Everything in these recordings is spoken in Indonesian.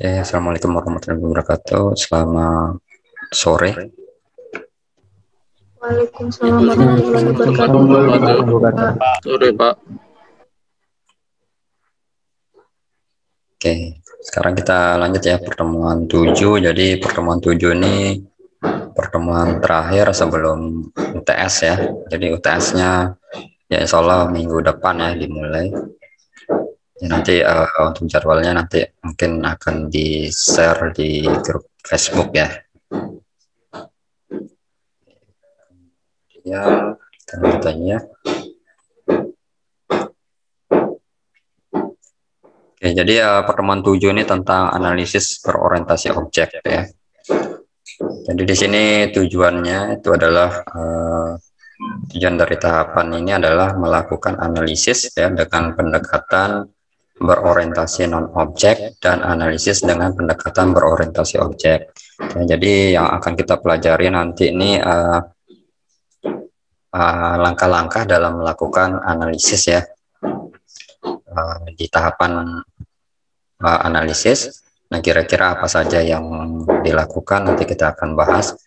Assalamualaikum warahmatullahi wabarakatuh. Selamat sore. Waalaikumsalam warahmatullahi wabarakatuh. Sore, Pak. Oke, sekarang kita lanjut ya pertemuan 7. Jadi pertemuan 7 ini pertemuan terakhir sebelum UTS ya. Jadi UTS-nya ya insya Allah minggu depan ya dimulai. Ya, nanti untuk jadwalnya nanti mungkin akan di-share di grup Facebook ya. Ya, kita lanjut aja. Oke, jadi pertemuan 7 ini tentang analisis berorientasi objek ya. Jadi di sini tujuannya itu adalah tujuan dari tahapan ini adalah melakukan analisis ya dengan pendekatan berorientasi non objek dan analisis dengan pendekatan berorientasi objek. Ya, jadi yang akan kita pelajari nanti ini langkah-langkah dalam melakukan analisis ya. Di tahapan analisis, nah kira-kira apa saja yang dilakukan nanti kita akan bahas.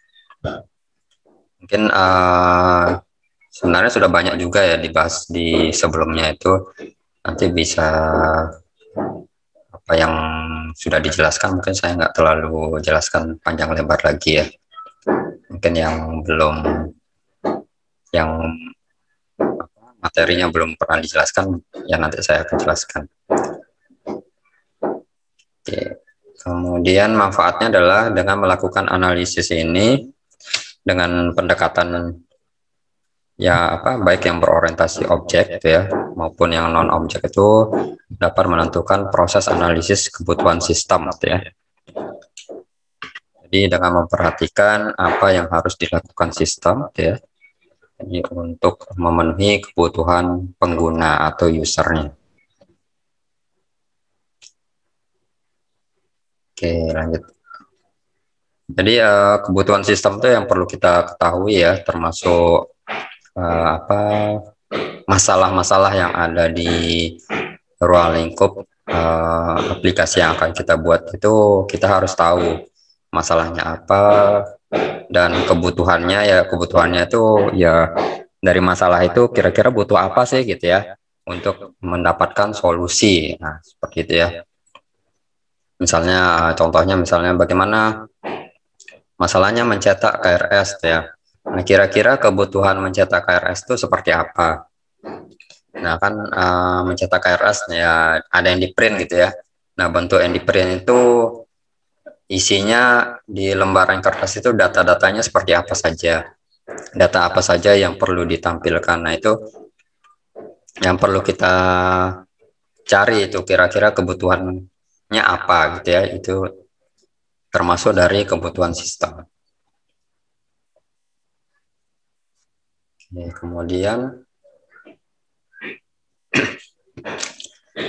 Mungkin sebenarnya sudah banyak juga ya dibahas di sebelumnya itu, nanti bisa apa yang sudah dijelaskan mungkin saya nggak terlalu jelaskan panjang lebar lagi ya. Mungkin yang belum, yang materinya belum pernah dijelaskan ya nanti saya akan jelaskan. Oke. Kemudian manfaatnya adalah dengan melakukan analisis ini dengan pendekatan ya baik yang berorientasi objek gitu ya maupun yang non objek itu dapat menentukan proses analisis kebutuhan sistem gitu ya. Jadi dengan memperhatikan apa yang harus dilakukan sistem gitu ya. Jadi untuk memenuhi kebutuhan pengguna atau usernya. Oke, lanjut. Jadi kebutuhan sistem itu yang perlu kita ketahui ya, termasuk masalah-masalah yang ada di ruang lingkup aplikasi yang akan kita buat itu kita harus tahu masalahnya apa dan kebutuhannya itu ya dari masalah itu kira-kira butuh apa sih gitu ya untuk mendapatkan solusi. Nah, seperti itu ya. Misalnya contohnya bagaimana masalahnya mencetak KRS ya. Nah, kira-kira kebutuhan mencetak KRS itu seperti apa? Nah, kan mencetak KRS ya ada yang di print gitu ya. Nah, bentuk yang di print itu isinya di lembaran kertas itu data-datanya seperti apa saja. Data apa saja yang perlu ditampilkan. Nah, itu yang perlu kita cari itu kira-kira kebutuhannya apa gitu ya. Itu termasuk dari kebutuhan sistem. Oke, kemudian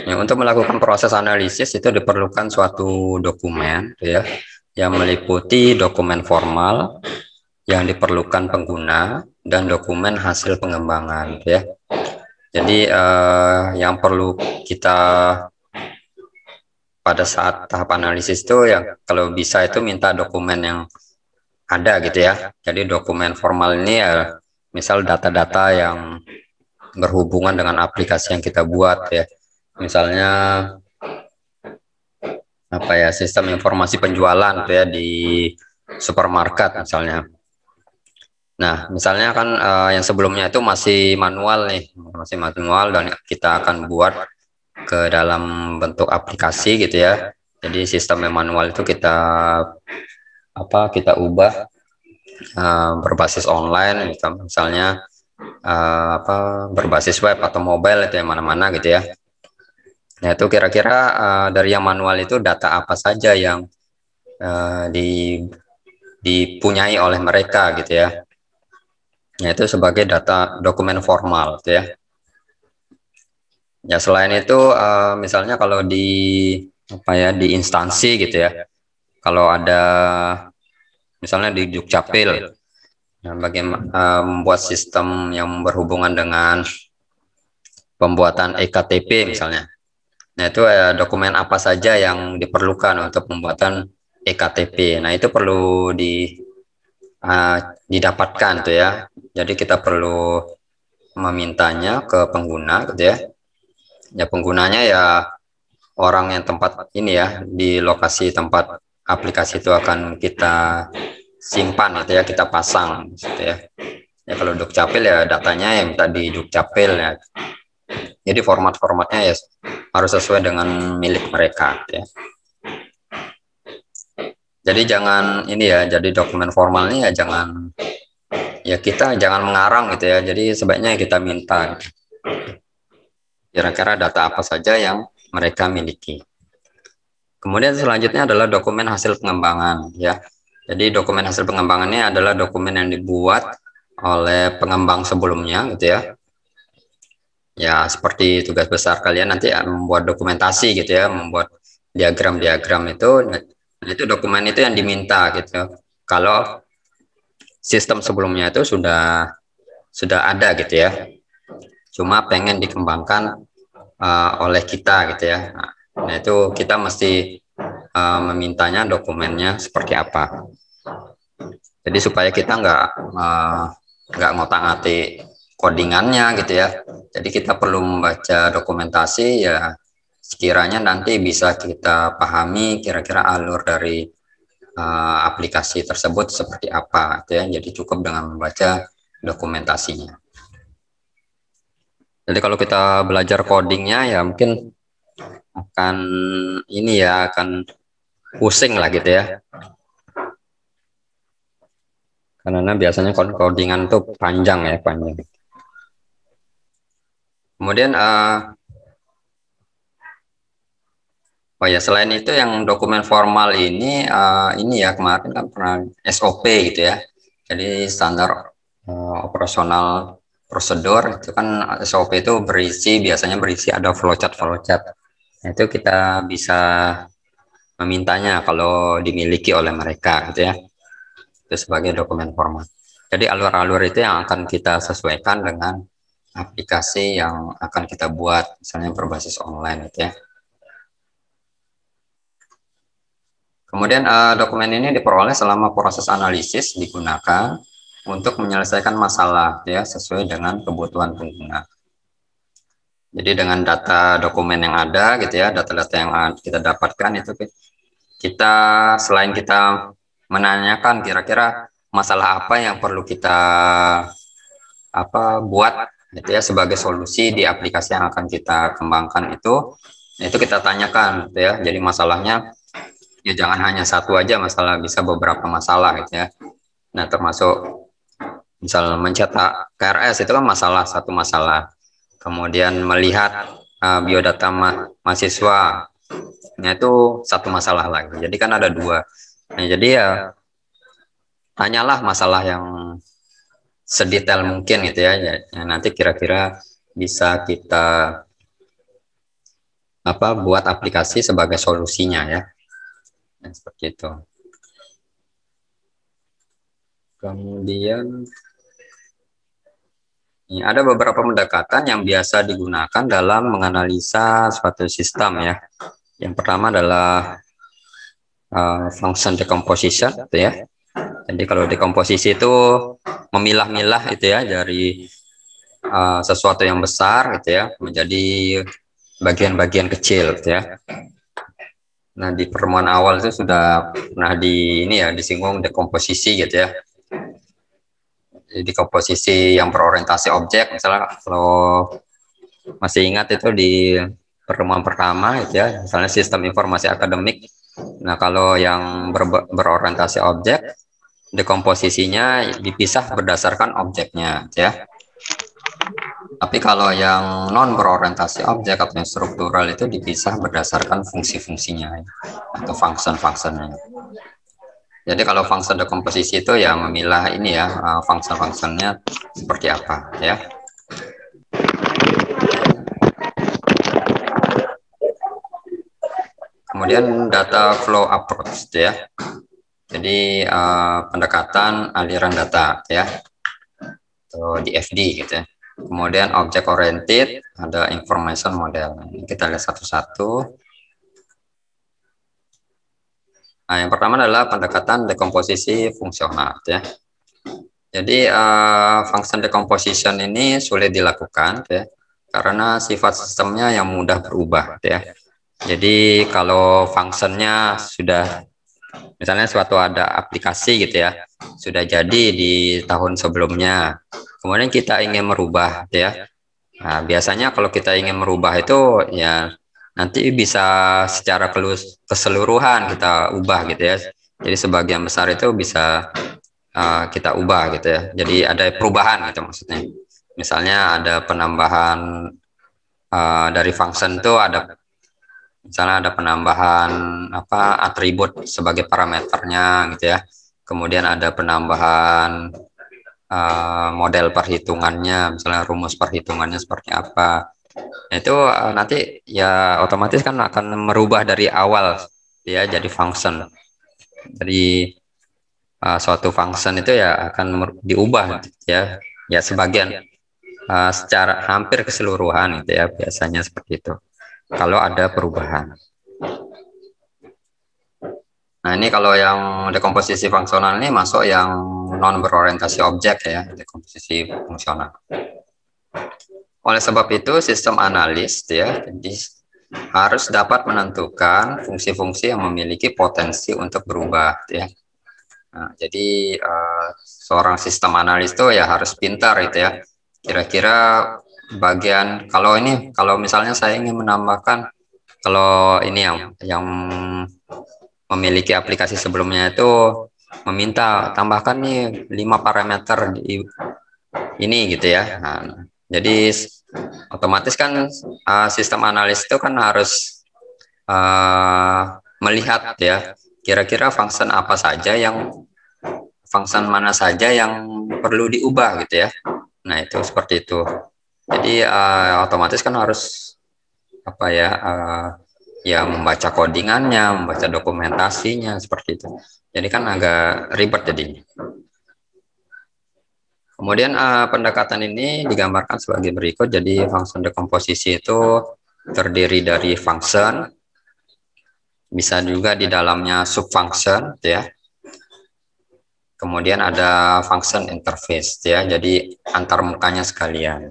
ya, untuk melakukan proses analisis itu diperlukan suatu dokumen ya yang meliputi dokumen formal yang diperlukan pengguna dan dokumen hasil pengembangan ya. Jadi yang perlu kita pada saat tahap analisis itu ya kalau bisa itu minta dokumen yang ada gitu ya. Jadi dokumen formal ini ya misal data-data yang berhubungan dengan aplikasi yang kita buat ya. Misalnya sistem informasi penjualan tuh ya di supermarket misalnya. Nah, misalnya kan yang sebelumnya itu masih manual dan kita akan buat ke dalam bentuk aplikasi gitu ya. Jadi sistem yang manual itu kita ubah berbasis online misalnya berbasis web atau mobile itu yang mana-mana gitu ya. Nah, itu kira-kira dari yang manual itu data apa saja yang dipunyai oleh mereka gitu ya. Nah, itu sebagai data dokumen formal gitu ya. Ya, selain itu misalnya kalau di instansi gitu ya. Kalau ada misalnya di Dukcapil, nah, bagaimana membuat sistem yang berhubungan dengan pembuatan EKTP misalnya. Nah, itu dokumen apa saja yang diperlukan untuk pembuatan EKTP. Nah, itu perlu didapatkan tuh ya. Jadi kita perlu memintanya ke pengguna gitu ya. Ya, penggunanya ya orang yang tempat ini ya, di lokasi tempat aplikasi itu akan kita simpan gitu ya, kita pasang gitu ya. Ya kalau Dukcapil ya datanya yang minta di Dukcapil ya. Jadi format-formatnya ya harus sesuai dengan milik mereka gitu ya. Jadi jangan ini ya, jadi dokumen formalnya ya jangan, ya kita jangan mengarang gitu ya. Jadi sebaiknya kita minta kira-kira data apa saja yang mereka miliki. Kemudian selanjutnya adalah dokumen hasil pengembangan ya. Jadi dokumen hasil pengembangannya adalah dokumen yang dibuat oleh pengembang sebelumnya gitu ya. Ya seperti tugas besar kalian nanti membuat dokumentasi gitu ya, membuat diagram-diagram itu. Nah, itu dokumen itu yang diminta gitu. Kalau sistem sebelumnya itu sudah ada gitu ya. Cuma pengen dikembangkan oleh kita gitu ya. Nah, itu kita mesti memintanya dokumennya seperti apa. Jadi supaya kita nggak ngotak-ngatik codingannya gitu ya. Jadi kita perlu membaca dokumentasi ya, sekiranya nanti bisa kita pahami kira-kira alur dari aplikasi tersebut seperti apa gitu ya. Jadi cukup dengan membaca dokumentasinya. Jadi kalau kita belajar codingnya ya mungkin akan ini ya, akan pusing lah gitu ya. Karena biasanya codingan itu panjang ya, panjang. Kemudian oh ya, selain itu yang dokumen formal ini ya kemarin kan pernah SOP gitu ya. Jadi standar operasional prosedur itu kan, SOP itu biasanya berisi ada flowchart. Nah, itu kita bisa memintanya kalau dimiliki oleh mereka gitu ya. Itu sebagai dokumen formal. Jadi alur-alur itu yang akan kita sesuaikan dengan aplikasi yang akan kita buat, misalnya berbasis online gitu ya. Kemudian dokumen ini diperoleh selama proses analisis digunakan untuk menyelesaikan masalah ya, sesuai dengan kebutuhan pengguna. Jadi dengan data dokumen yang ada gitu ya, data-data yang kita dapatkan itu kita, selain kita menanyakan kira-kira masalah apa yang perlu kita buat gitu ya sebagai solusi di aplikasi yang akan kita kembangkan itu kita tanyakan gitu ya. Jadi masalahnya ya jangan hanya satu aja masalah, bisa beberapa masalah gitu ya. Nah, termasuk misal mencetak KRS itu kan satu masalah. Kemudian melihat biodata mahasiswa, nah itu satu masalah lagi. Jadi kan ada dua. Nah, jadi ya tanyalah masalah yang sedetail mungkin gitu ya. Ya nanti kira-kira bisa kita buat aplikasi sebagai solusinya ya. Nah, seperti itu. Kemudian ada beberapa pendekatan yang biasa digunakan dalam menganalisa suatu sistem ya. Yang pertama adalah function decomposition gitu ya. Jadi kalau dekomposisi itu memilah-milah itu ya dari sesuatu yang besar gitu ya menjadi bagian-bagian kecil gitu ya. Nah, di pertemuan awal itu sudah pernah disinggung dekomposisi gitu ya. Jadi komposisi yang berorientasi objek, misalnya kalau masih ingat itu di pertemuan pertama itu ya, misalnya sistem informasi akademik. Nah, kalau yang berorientasi objek, dekomposisinya dipisah berdasarkan objeknya ya. Tapi kalau yang non berorientasi objek atau yang struktural itu dipisah berdasarkan fungsi-fungsinya atau function-functionnya. Jadi kalau function dekomposisi itu ya memilah ini ya, function-functionnya seperti apa ya. Kemudian data flow approach ya. Jadi pendekatan aliran data ya, atau DFD gitu ya. kemudian object oriented, ada information model. Kita lihat satu-satu. Nah, yang pertama adalah pendekatan dekomposisi fungsional, ya. Jadi function decomposition ini sulit dilakukan, ya, karena sifat sistemnya yang mudah berubah, ya. Jadi kalau functionnya sudah, misalnya suatu ada aplikasi gitu ya, sudah jadi di tahun sebelumnya, kemudian kita ingin merubah, ya. Nah, biasanya kalau kita ingin merubah itu ya nanti bisa secara keseluruhan kita ubah gitu ya. Jadi sebagian besar itu bisa kita ubah gitu ya. Jadi ada perubahan gitu maksudnya. Misalnya ada penambahan dari function itu ada, misalnya ada penambahan atribut sebagai parameternya gitu ya. Kemudian ada penambahan model perhitungannya, misalnya rumus perhitungannya seperti apa. Itu nanti ya otomatis kan akan merubah dari awal ya jadi function. Jadi suatu function itu ya akan diubah ya, ya sebagian secara hampir keseluruhan gitu ya, biasanya seperti itu kalau ada perubahan. Nah, ini kalau yang dekomposisi fungsional ini masuk yang non berorientasi objek ya, dekomposisi fungsional. Oleh sebab itu, sistem analis ya, jadi harus dapat menentukan fungsi-fungsi yang memiliki potensi untuk berubah ya. Nah, jadi seorang sistem analis itu ya harus pintar gitu ya. Kira-kira bagian kalau misalnya saya ingin menambahkan, kalau ini yang memiliki aplikasi sebelumnya itu meminta tambahkan nih 5 parameter di ini gitu ya. Nah, jadi otomatis kan sistem analis itu kan harus melihat ya kira-kira function apa saja function mana saja yang perlu diubah gitu ya. Nah, itu seperti itu. Jadi otomatis kan harus ya membaca codingannya, membaca dokumentasinya seperti itu. Jadi kan agak ribet jadinya. Kemudian pendekatan ini digambarkan sebagai berikut. Jadi function dekomposisi itu terdiri dari function, bisa juga di dalamnya subfunction, ya. Kemudian ada function interface, ya. Jadi antar mukanya sekalian.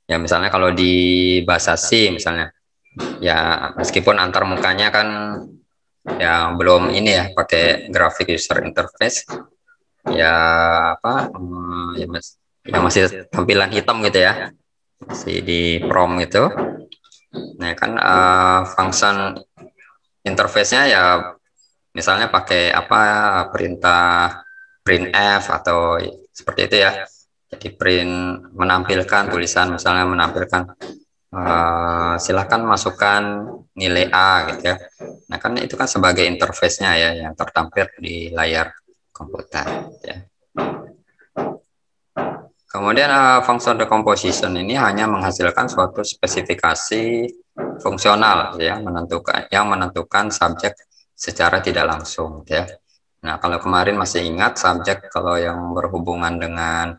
Ya misalnya kalau di bahasa C misalnya, ya meskipun antar mukanya kan ya belum ini ya pakai graphic user interface, ya ya masih tampilan hitam gitu ya, masih di prompt itu. Nah kan function interface-nya ya misalnya pakai perintah printf atau seperti itu ya. Jadi print menampilkan tulisan, misalnya menampilkan silahkan masukkan nilai A gitu ya. Nah kan itu kan sebagai interface-nya ya yang tertampil di layar komputer ya. Kemudian function decomposition ini hanya menghasilkan suatu spesifikasi fungsional ya, yang menentukan subjek secara tidak langsung ya. Nah, kalau kemarin masih ingat subjek kalau yang berhubungan dengan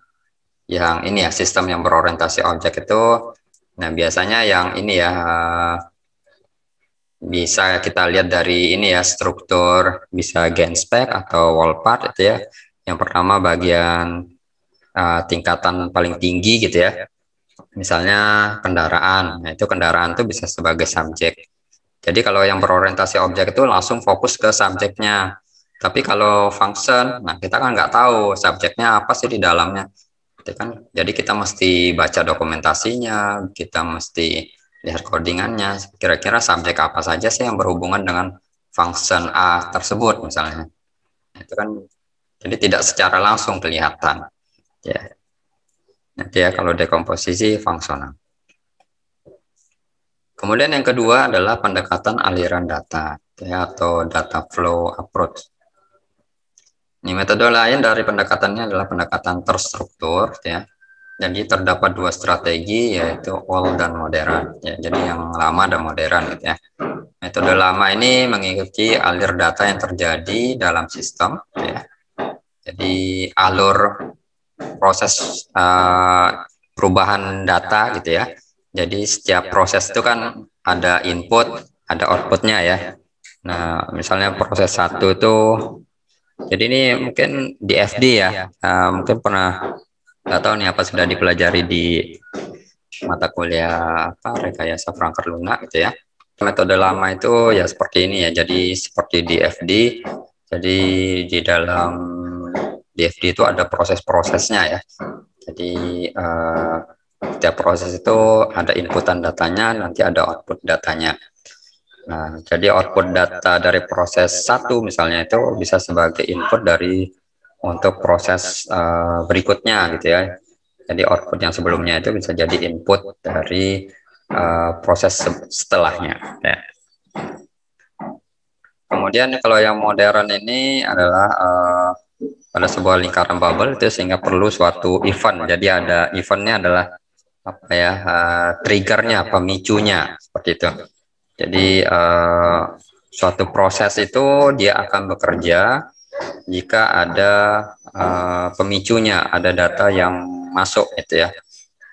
yang ini ya, sistem yang berorientasi objek itu, nah biasanya yang ini ya bisa kita lihat dari ini ya, struktur bisa genspec atau wallpath itu ya. Yang pertama bagian tingkatan paling tinggi gitu ya, misalnya kendaraan. Nah itu kendaraan itu bisa sebagai subjek. Jadi kalau yang berorientasi objek itu langsung fokus ke subjeknya. Tapi kalau function, nah kita kan nggak tahu subjeknya apa sih di dalamnya. Jadi kita mesti baca dokumentasinya, kita mesti lihat codingannya. Kira-kira subjek apa saja sih yang berhubungan dengan function A tersebut misalnya. Itu kan jadi tidak secara langsung kelihatan. Ya, nanti ya kalau dekomposisi fungsional. Kemudian yang kedua adalah pendekatan aliran data ya, atau data flow approach. Ini metode lain dari pendekatannya adalah pendekatan terstruktur ya. Jadi terdapat dua strategi yaitu old dan modern ya. Jadi yang lama dan modern gitu ya. Metode lama ini mengikuti alir data yang terjadi dalam sistem ya. Jadi alur proses perubahan data gitu ya. Jadi setiap proses itu kan ada input, ada outputnya ya. Nah, misalnya proses satu itu, jadi ini mungkin di FD ya, mungkin pernah, nggak tahu nih apa sudah dipelajari di mata kuliah apa rekayasa perangkat lunak gitu ya. Metode lama itu ya seperti ini ya, jadi seperti di FD, jadi di dalam DFD itu ada proses-prosesnya ya. Jadi setiap proses itu ada inputan datanya, nanti ada output datanya. Nah, jadi output data dari proses satu misalnya itu bisa sebagai input dari untuk proses berikutnya gitu ya. Jadi output yang sebelumnya itu bisa jadi input dari proses setelahnya. Ya. Kemudian kalau yang modern ini adalah pada sebuah lingkaran bubble itu sehingga perlu suatu event. Jadi ada eventnya adalah apa ya, triggernya, pemicunya seperti itu. Jadi suatu proses itu dia akan bekerja jika ada pemicunya, ada data yang masuk itu ya.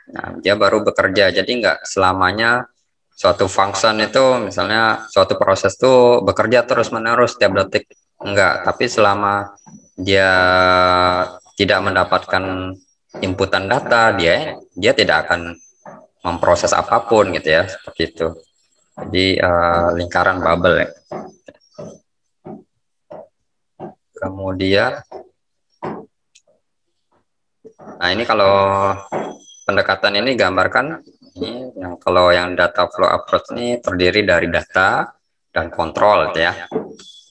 Nah, dia baru bekerja. Jadi nggak selamanya suatu function itu, misalnya suatu proses itu bekerja terus-menerus setiap detik. Enggak, tapi selama dia tidak mendapatkan inputan data, dia tidak akan memproses apapun gitu ya, seperti itu. Jadi lingkaran bubble ya. Kemudian, nah ini kalau pendekatan ini gambarkan ini yang kalau yang data flow approach ini terdiri dari data dan kontrol gitu ya.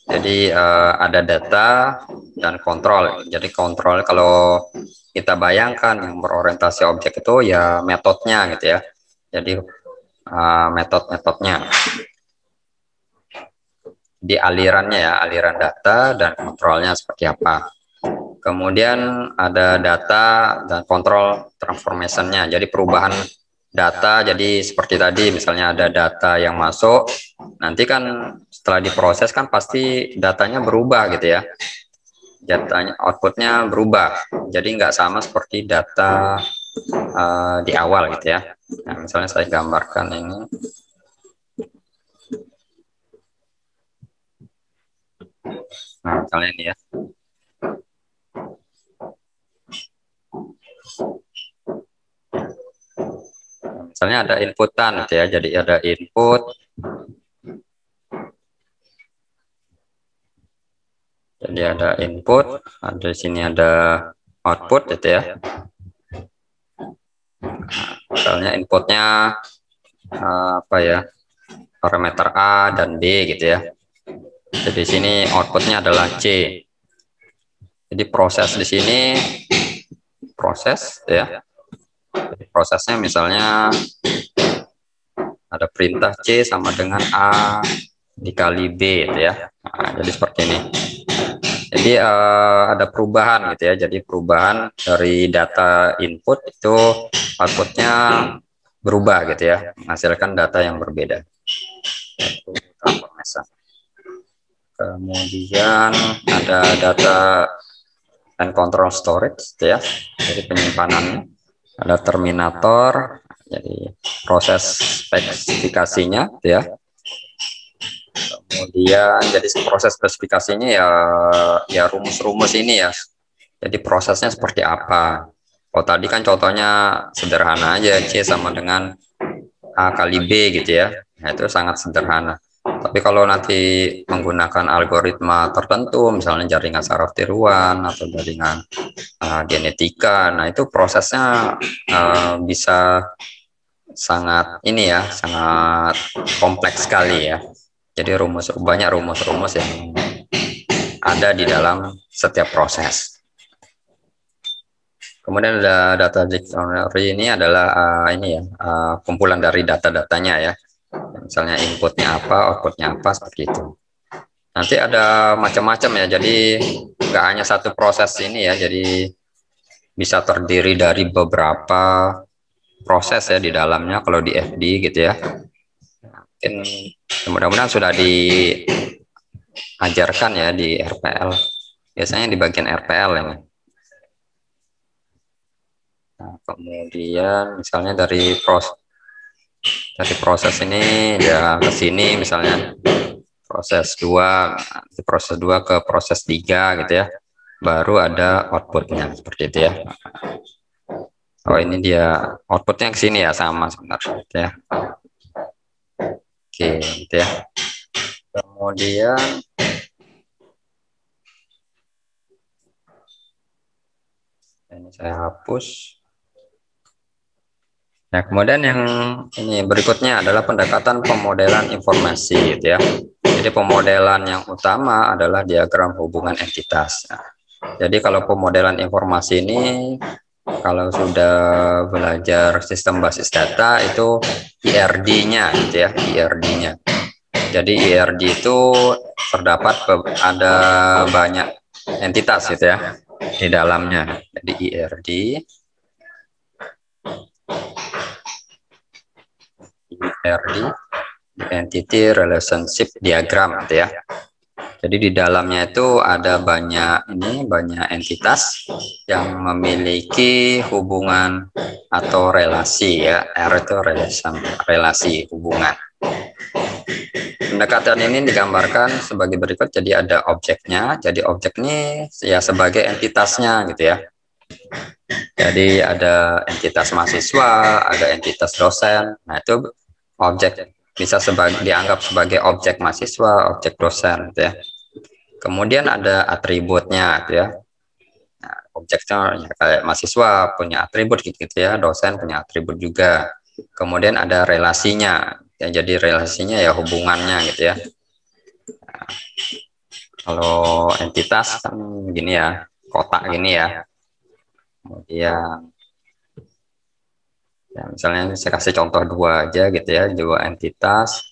Jadi ada data dan kontrol. Jadi kontrol kalau kita bayangkan yang berorientasi objek itu ya metodenya gitu ya. Jadi metode-metodenya. Di alirannya ya, aliran data dan kontrolnya seperti apa. Kemudian ada data dan kontrol transformation-nya. Jadi perubahan data, jadi seperti tadi misalnya ada data yang masuk, nanti kan setelah diproses kan pasti datanya berubah gitu ya. Datanya, outputnya berubah. Jadi nggak sama seperti data di awal gitu ya. Nah, misalnya saya gambarkan ini. Nah, misalnya ini ya. Misalnya ada inputan gitu ya. Jadi ada input. Jadi ada input, ada di sini ada output gitu ya. Misalnya inputnya apa ya? Parameter A dan B gitu ya. Jadi di sini outputnya adalah C. Jadi proses di sini proses ya. Jadi prosesnya misalnya ada perintah C sama dengan A dikali B gitu ya. Nah, jadi seperti ini. Jadi ada perubahan gitu ya. Jadi perubahan dari data input itu outputnya berubah gitu ya, menghasilkan data yang berbeda. Kemudian ada data and control storage gitu ya. Jadi penyimpanannya ada terminator. Jadi proses spesifikasinya gitu ya. Kemudian jadi proses spesifikasinya ya rumus-rumus ini ya. Jadi prosesnya seperti apa. Oh tadi kan contohnya sederhana aja, C sama dengan A kali B gitu ya. Nah itu sangat sederhana. Tapi kalau nanti menggunakan algoritma tertentu, misalnya jaringan saraf tiruan atau jaringan genetika, nah itu prosesnya bisa sangat ini ya, sangat kompleks sekali ya. Jadi banyak rumus-rumus yang ada di dalam setiap proses. Kemudian ada data dictionary, ini adalah ini ya, kumpulan dari data-datanya ya. Misalnya inputnya apa, outputnya apa, seperti itu. Nanti ada macam-macam ya, jadi nggak hanya satu proses ini ya, jadi bisa terdiri dari beberapa proses ya di dalamnya kalau di FD gitu ya. Mungkin mudah-mudahan sudah diajarkan ya di RPL. Biasanya di bagian RPL ini. Nah, kemudian misalnya dari proses ini ya ke sini, misalnya proses 2, proses 2 ke proses 3 gitu ya, baru ada outputnya seperti itu ya. Oh, ini dia outputnya ke sini ya, sama sebenarnya gitu ya. Oke gitu ya. Kemudian ini saya hapus. Nah, kemudian yang ini berikutnya adalah pendekatan pemodelan informasi gitu ya. Jadi pemodelan yang utama adalah diagram hubungan entitas. Nah, jadi kalau pemodelan informasi ini, kalau sudah belajar sistem basis data itu IRD-nya gitu ya, IRD-nya. Jadi IRD itu terdapat ada banyak entitas gitu ya di dalamnya. Jadi IRD Entity Relationship Diagram gitu ya. Jadi di dalamnya itu ada banyak entitas yang memiliki hubungan atau relasi ya. R itu relasi hubungan. Pendekatan ini digambarkan sebagai berikut. Jadi ada objeknya. Jadi objek ini ya sebagai entitasnya gitu ya. Jadi ada entitas mahasiswa, ada entitas dosen. Nah, itu objek bisa dianggap sebagai objek mahasiswa, objek dosen gitu ya. Kemudian ada atributnya gitu ya. Nah, objeknya ya, kayak mahasiswa punya atribut gitu ya, dosen punya atribut juga. Kemudian ada relasinya. Ya, jadi relasinya ya hubungannya gitu ya. Nah, kalau entitas kan gini ya, kotak gini ya. Kemudian ya, misalnya saya kasih contoh 2 aja gitu ya, 2 entitas.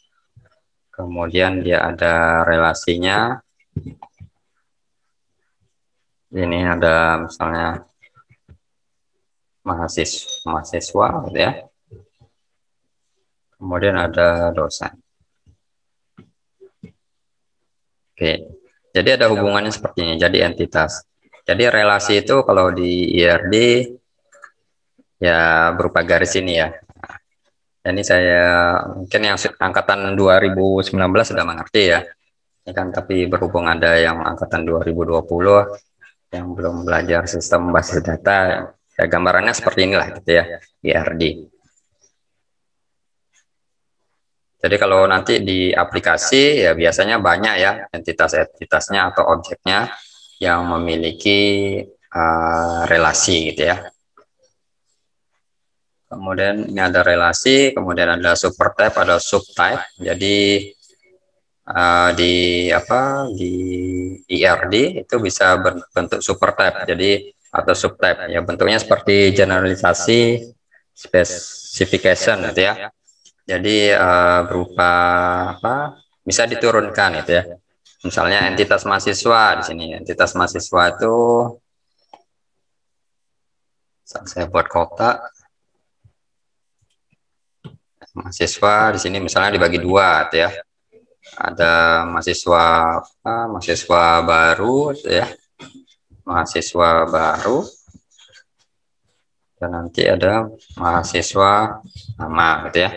Kemudian dia ada relasinya. Ini ada misalnya mahasiswa gitu ya. Kemudian ada dosen. Oke. Jadi ada hubungannya seperti ini, jadi entitas. Jadi relasi itu kalau di IRD ya berupa garis ini ya. Ini saya mungkin yang angkatan 2019 sudah mengerti ya. Ini kan, tapi berhubung ada yang angkatan 2020 yang belum belajar sistem basis data, ya gambarannya seperti inilah gitu ya, IRD. Jadi kalau nanti di aplikasi ya biasanya banyak ya entitas-entitasnya atau objeknya yang memiliki relasi gitu ya. Kemudian ini ada relasi, kemudian ada supertype, ada subtype. Jadi di IRD itu bisa berbentuk supertype, jadi atau subtype ya, bentuknya seperti generalisasi specification gitu ya. Jadi berupa bisa diturunkan itu ya. Misalnya entitas mahasiswa di sini, entitas mahasiswa itu saya buat kotak. Mahasiswa di sini misalnya dibagi 2 gitu ya. Ada mahasiswa baru gitu ya. Mahasiswa baru. Dan nanti ada mahasiswa lama gitu ya.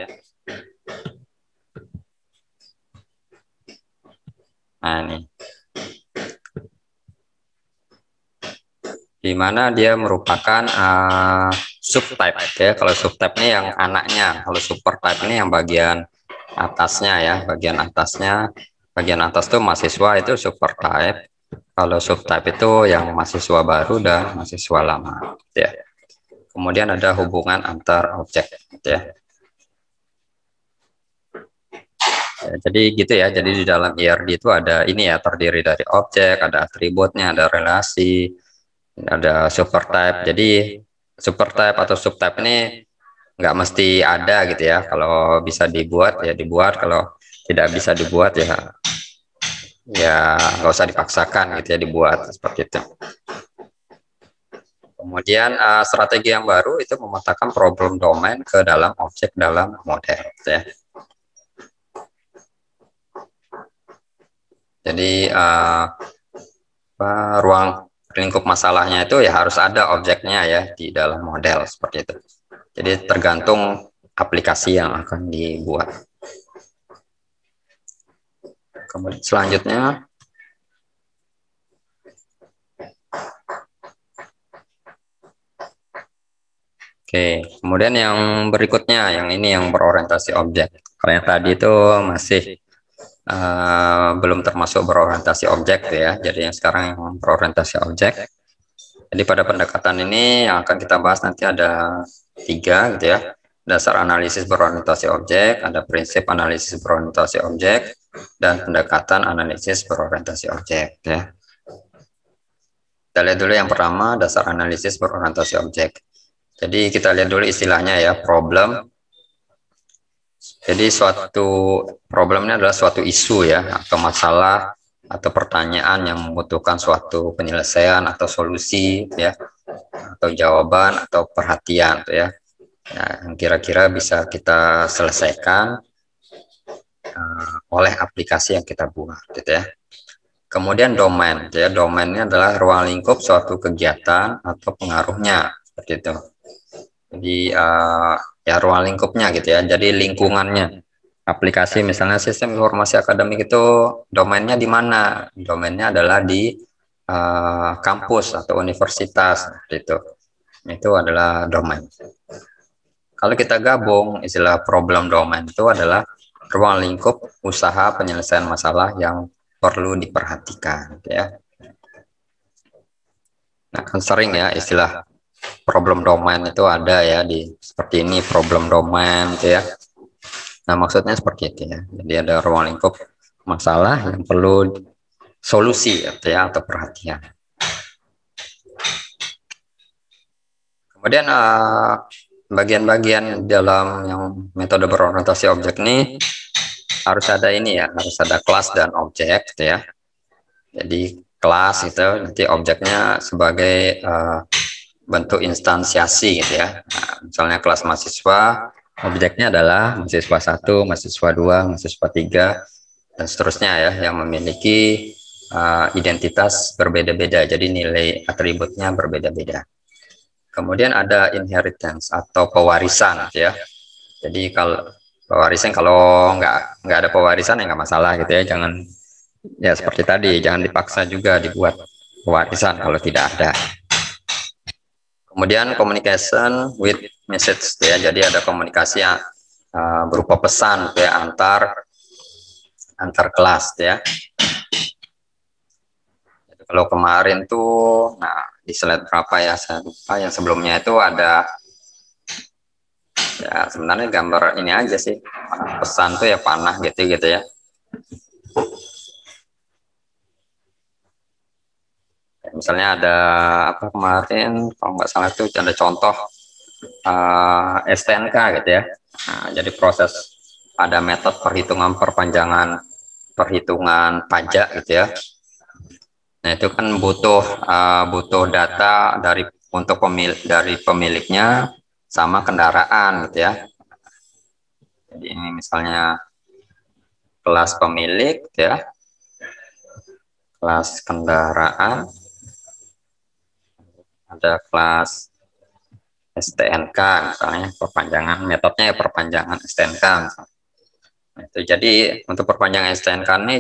Nah, ini di mana dia merupakan subtype ya. Kalau subtype ini yang anaknya, kalau supertype ini yang bagian atasnya ya, bagian atas tuh mahasiswa itu supertype. Kalau subtype itu yang mahasiswa baru dan mahasiswa lama ya. Kemudian ada hubungan antar objek gitu ya. Jadi gitu ya, jadi di dalam IRD itu ada ini ya, terdiri dari objek, ada atributnya, ada relasi, ada supertype. Jadi supertype atau subtype ini nggak mesti ada gitu ya. Kalau bisa dibuat ya dibuat, kalau tidak bisa dibuat ya nggak usah dipaksakan gitu ya dibuat seperti itu. Kemudian strategi yang baru itu memetakan problem domain ke dalam objek dalam model gitu ya. Jadi ruang lingkup masalahnya itu ya harus ada objeknya ya di dalam model seperti itu. Jadi tergantung aplikasi yang akan dibuat. Kemudian selanjutnya kemudian yang berikutnya, yang ini yang berorientasi objek. Kalau yang tadi itu masih belum termasuk berorientasi objek ya. Jadi yang sekarang yang berorientasi objek. Jadi pada pendekatan ini yang akan kita bahas nanti ada 3 gitu ya. Dasar analisis berorientasi objek, ada prinsip analisis berorientasi objek, dan pendekatan analisis berorientasi objek ya. Kita lihat dulu yang pertama, dasar analisis berorientasi objek. Jadi kita lihat dulu istilahnya ya, problem. Jadi suatu problemnya adalah suatu isu ya, atau masalah, atau pertanyaan yang membutuhkan suatu penyelesaian atau solusi ya, atau jawaban atau perhatian tuh ya, yang kira-kira bisa kita selesaikan oleh aplikasi yang kita buat gitu ya. Kemudian domain ya, domainnya adalah ruang lingkup suatu kegiatan atau pengaruhnya seperti itu. Jadi ya ruang lingkupnya gitu ya, jadi lingkungannya. Aplikasi misalnya sistem informasi akademik itu domainnya di mana? Domainnya adalah di kampus atau universitas gitu. Itu adalah domain. Kalau kita gabung, istilah problem domain itu adalah ruang lingkup usaha penyelesaian masalah yang perlu diperhatikan gitu ya. Nah, kan sering ya istilah problem domain itu ada ya di seperti ini, problem domain gitu ya. Nah, maksudnya seperti itu ya. Jadi ada ruang lingkup masalah yang perlu solusi gitu ya, atau perhatian. Kemudian bagian-bagian dalam yang metode berorientasi objek ini harus ada ini ya, harus ada kelas dan objek gitu ya. Jadi kelas itu nanti objeknya sebagai bentuk instansiasi gitu ya. Nah, misalnya kelas mahasiswa, objeknya adalah mahasiswa 1, mahasiswa 2, mahasiswa 3, dan seterusnya ya, yang memiliki identitas berbeda-beda, jadi nilai atributnya berbeda-beda. Kemudian ada inheritance atau pewarisan gitu ya. Jadi kalau pewarisan, kalau nggak ada pewarisan ya nggak masalah gitu ya, jangan ya seperti tadi, jangan dipaksa juga dibuat pewarisan kalau tidak ada. Kemudian communication with message ya, jadi ada komunikasi yang berupa pesan ya, antar kelas ya. Jadi kalau kemarin tuh, nah di slide berapa ya, saya lupa, yang sebelumnya itu ada ya, sebenarnya gambar ini aja sih, pesan tuh ya panah gitu ya. Misalnya ada apa kemarin, kalau nggak salah itu ada contoh STNK gitu ya. Nah, jadi proses ada metode perhitungan perhitungan pajak gitu ya. Nah, itu kan butuh data dari pemiliknya sama kendaraan gitu ya. Jadi ini misalnya kelas pemilik gitu ya, kelas kendaraan, ada kelas STNK misalnya, perpanjangan metodenya ya perpanjangan STNK misalnya. Nah, itu jadi untuk perpanjangan STNK ini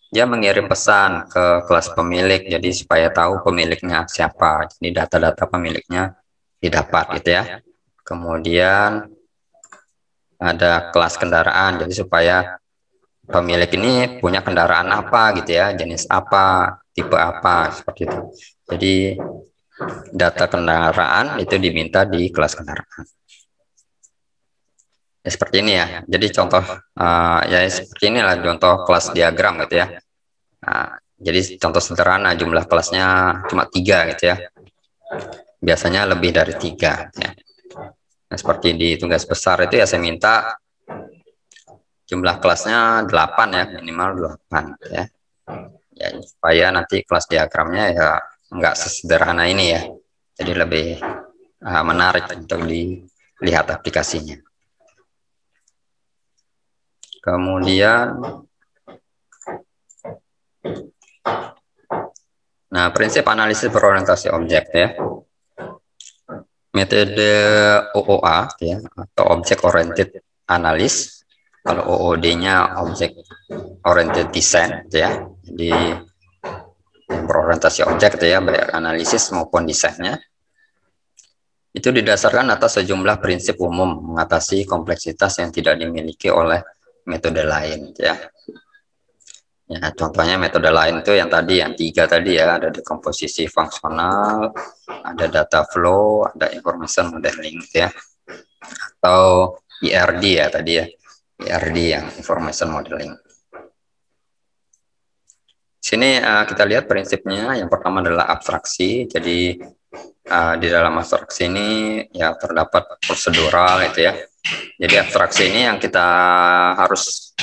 dia mengirim pesan ke kelas pemilik, jadi supaya tahu pemiliknya siapa, jadi data-data pemiliknya didapat gitu ya. Kemudian ada kelas kendaraan, jadi supaya pemilik ini punya kendaraan apa gitu ya, jenis apa, tipe apa, seperti itu. Jadi data kendaraan itu diminta di kelas kendaraan. Ya, seperti ini ya. Jadi contoh ya seperti inilah contoh kelas diagram gitu ya. Nah, jadi contoh sederhana, jumlah kelasnya cuma 3 gitu ya. Biasanya lebih dari 3 ya. Nah, seperti di tugas besar itu ya saya minta jumlah kelasnya 8 ya, minimal 8 ya. Ya, supaya nanti kelas diagramnya ya nggak sesederhana ini ya. Jadi lebih menarik untuk dilihat aplikasinya. Kemudian Nah, prinsip analisis berorientasi objek ya. Metode OOA ya, atau Object Oriented Analysis. Kalau OOD-nya Object Oriented Design ya. Jadi berorientasi objek ya, baik analisis maupun desainnya. Itu didasarkan atas sejumlah prinsip umum mengatasi kompleksitas yang tidak dimiliki oleh metode lain ya. Ya, contohnya metode lain itu yang tadi, yang 3 tadi ya, ada dekomposisi fungsional, ada data flow, ada information modeling ya, atau IRD ya tadi ya, IRD yang information modeling. Sini kita lihat prinsipnya. Yang pertama adalah abstraksi. Jadi di dalam abstraksi ini ya terdapat prosedural itu ya. Jadi abstraksi ini yang kita harus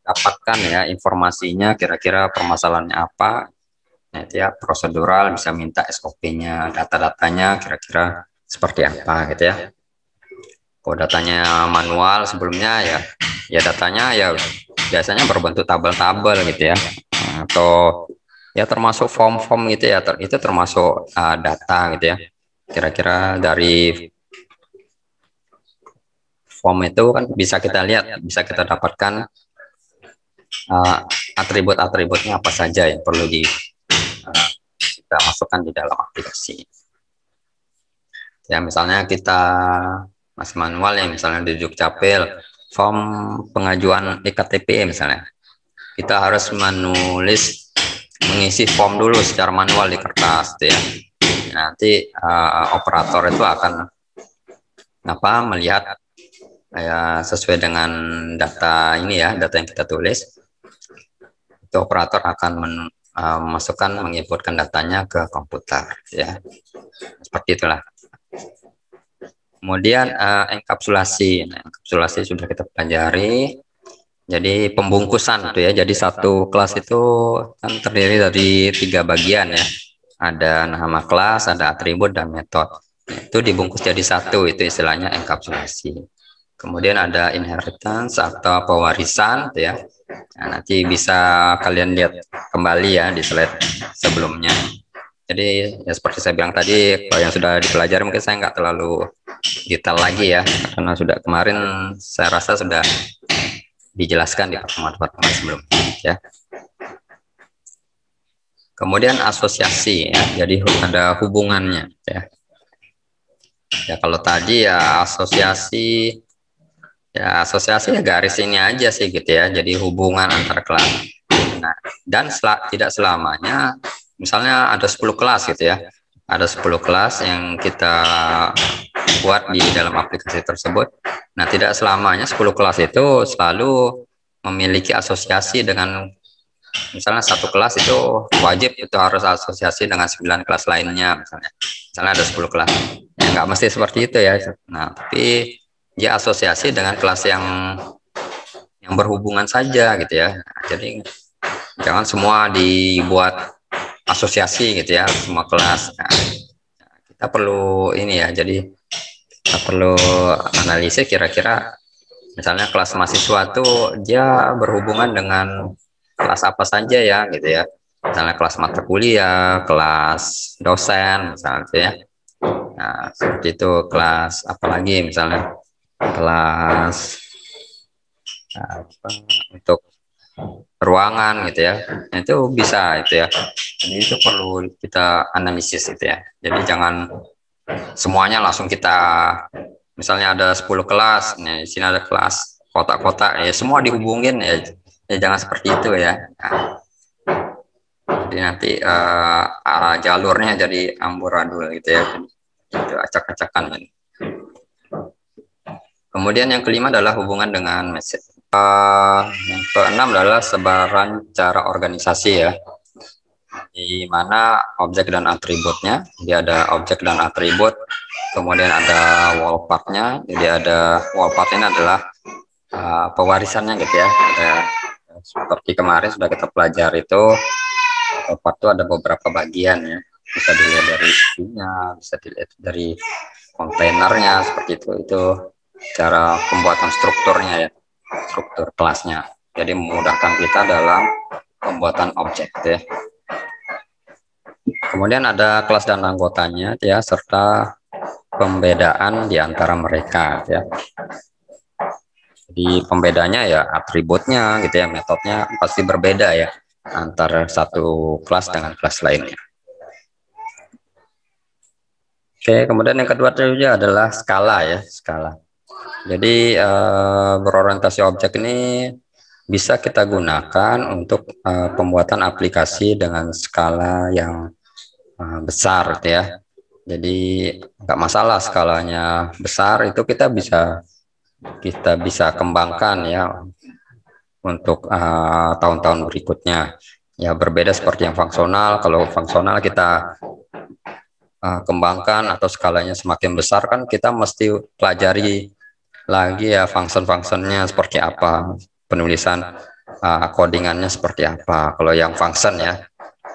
dapatkan ya informasinya, kira-kira permasalahannya apa. Nah, itu ya prosedural, bisa minta SOP-nya, data-datanya kira-kira seperti apa gitu ya. Kalau datanya manual sebelumnya ya datanya ya biasanya berbentuk tabel-tabel gitu ya, atau ya termasuk form-form gitu ya, itu termasuk data gitu ya. Kira-kira dari form itu kan bisa kita lihat, bisa kita dapatkan atribut-atributnya apa saja yang perlu kita masukkan di dalam aplikasi. Ya misalnya kita masih manual ya, misalnya di Dukcapil form pengajuan EKTP misalnya, kita harus mengisi form dulu secara manual di kertas ya. Nanti operator itu akan melihat ya sesuai dengan data ini ya, data yang kita tulis. Itu operator akan menginputkan datanya ke komputer ya, seperti itulah. Kemudian enkapsulasi. Nah, enkapsulasi sudah kita pelajari. Jadi pembungkusan itu ya. Jadi satu kelas itu kan terdiri dari 3 bagian ya. Ada nama kelas, ada atribut dan metode. Itu dibungkus jadi satu, itu istilahnya enkapsulasi. Kemudian ada inheritance atau pewarisan gitu ya. Nah, nanti bisa kalian lihat kembali ya di slide sebelumnya. Jadi ya seperti saya bilang tadi, kalau yang sudah dipelajari mungkin saya nggak terlalu detail lagi ya, karena sudah kemarin saya rasa sudah dijelaskan di pertemuan-pertemuan sebelumnya ya. Kemudian asosiasi ya, jadi ada hubungannya ya. Ya kalau tadi ya asosiasi ya garis ini aja sih gitu ya, jadi hubungan antar kelas. Nah, dan tidak selamanya, misalnya ada 10 kelas gitu ya, ada 10 kelas yang kita buat di dalam aplikasi tersebut. Nah, tidak selamanya 10 kelas itu selalu memiliki asosiasi dengan, misalnya satu kelas itu wajib itu harus asosiasi dengan 9 kelas lainnya misalnya ada 10 kelas ya, nggak mesti seperti itu ya. Nah, tapi dia asosiasi dengan kelas yang berhubungan saja gitu ya. Nah, jadi jangan semua dibuat asosiasi gitu ya, semua kelas. Nah, kita perlu ini ya, jadi kita perlu analisis kira-kira misalnya kelas mahasiswa tuh dia berhubungan dengan kelas apa saja ya gitu ya. Misalnya kelas mata kuliah, kelas dosen misalnya gitu ya. Nah, seperti itu. Kelas apalagi misalnya kelas untuk ruangan gitu ya. Nah, itu bisa itu ya. Jadi itu perlu kita analisis gitu ya. Jadi jangan semuanya langsung kita, misalnya ada 10 kelas, nah, di sini ada kelas kotak-kotak ya, semua dihubungin ya, jangan seperti itu ya. Nah, jadi nanti jalurnya jadi amburadul gitu ya, itu acak-acakan. Kemudian yang kelima adalah hubungan dengan message. Yang keenam adalah sebaran cara organisasi ya, di mana objek dan atributnya. Jadi ada objek dan atribut, kemudian ada wall part-nya. Jadi ada wall part ini adalah pewarisannya gitu ya. Ada, seperti kemarin sudah kita pelajari itu, wall part itu ada beberapa bagian ya. Bisa dilihat dari isinya, bisa dilihat dari kontainernya seperti itu. Itu cara pembuatan strukturnya ya, struktur kelasnya. Jadi memudahkan kita dalam pembuatan objek ya. Kemudian ada kelas dan anggotanya ya, serta pembedaan di antara mereka ya. Jadi pembedanya ya atributnya gitu ya, metodenya pasti berbeda ya antara satu kelas dengan kelas lainnya. Oke, kemudian yang kedua juga adalah skala ya, skala. Jadi berorientasi objek ini bisa kita gunakan untuk pembuatan aplikasi dengan skala yang besar gitu ya. Jadi nggak masalah skalanya besar, itu kita bisa kembangkan ya untuk tahun-tahun berikutnya. Ya berbeda seperti yang fungsional. Kalau fungsional kita kembangkan atau skalanya semakin besar, kan kita mesti pelajari lagi ya function-functionnya seperti apa, penulisan codingannya seperti apa kalau yang function ya.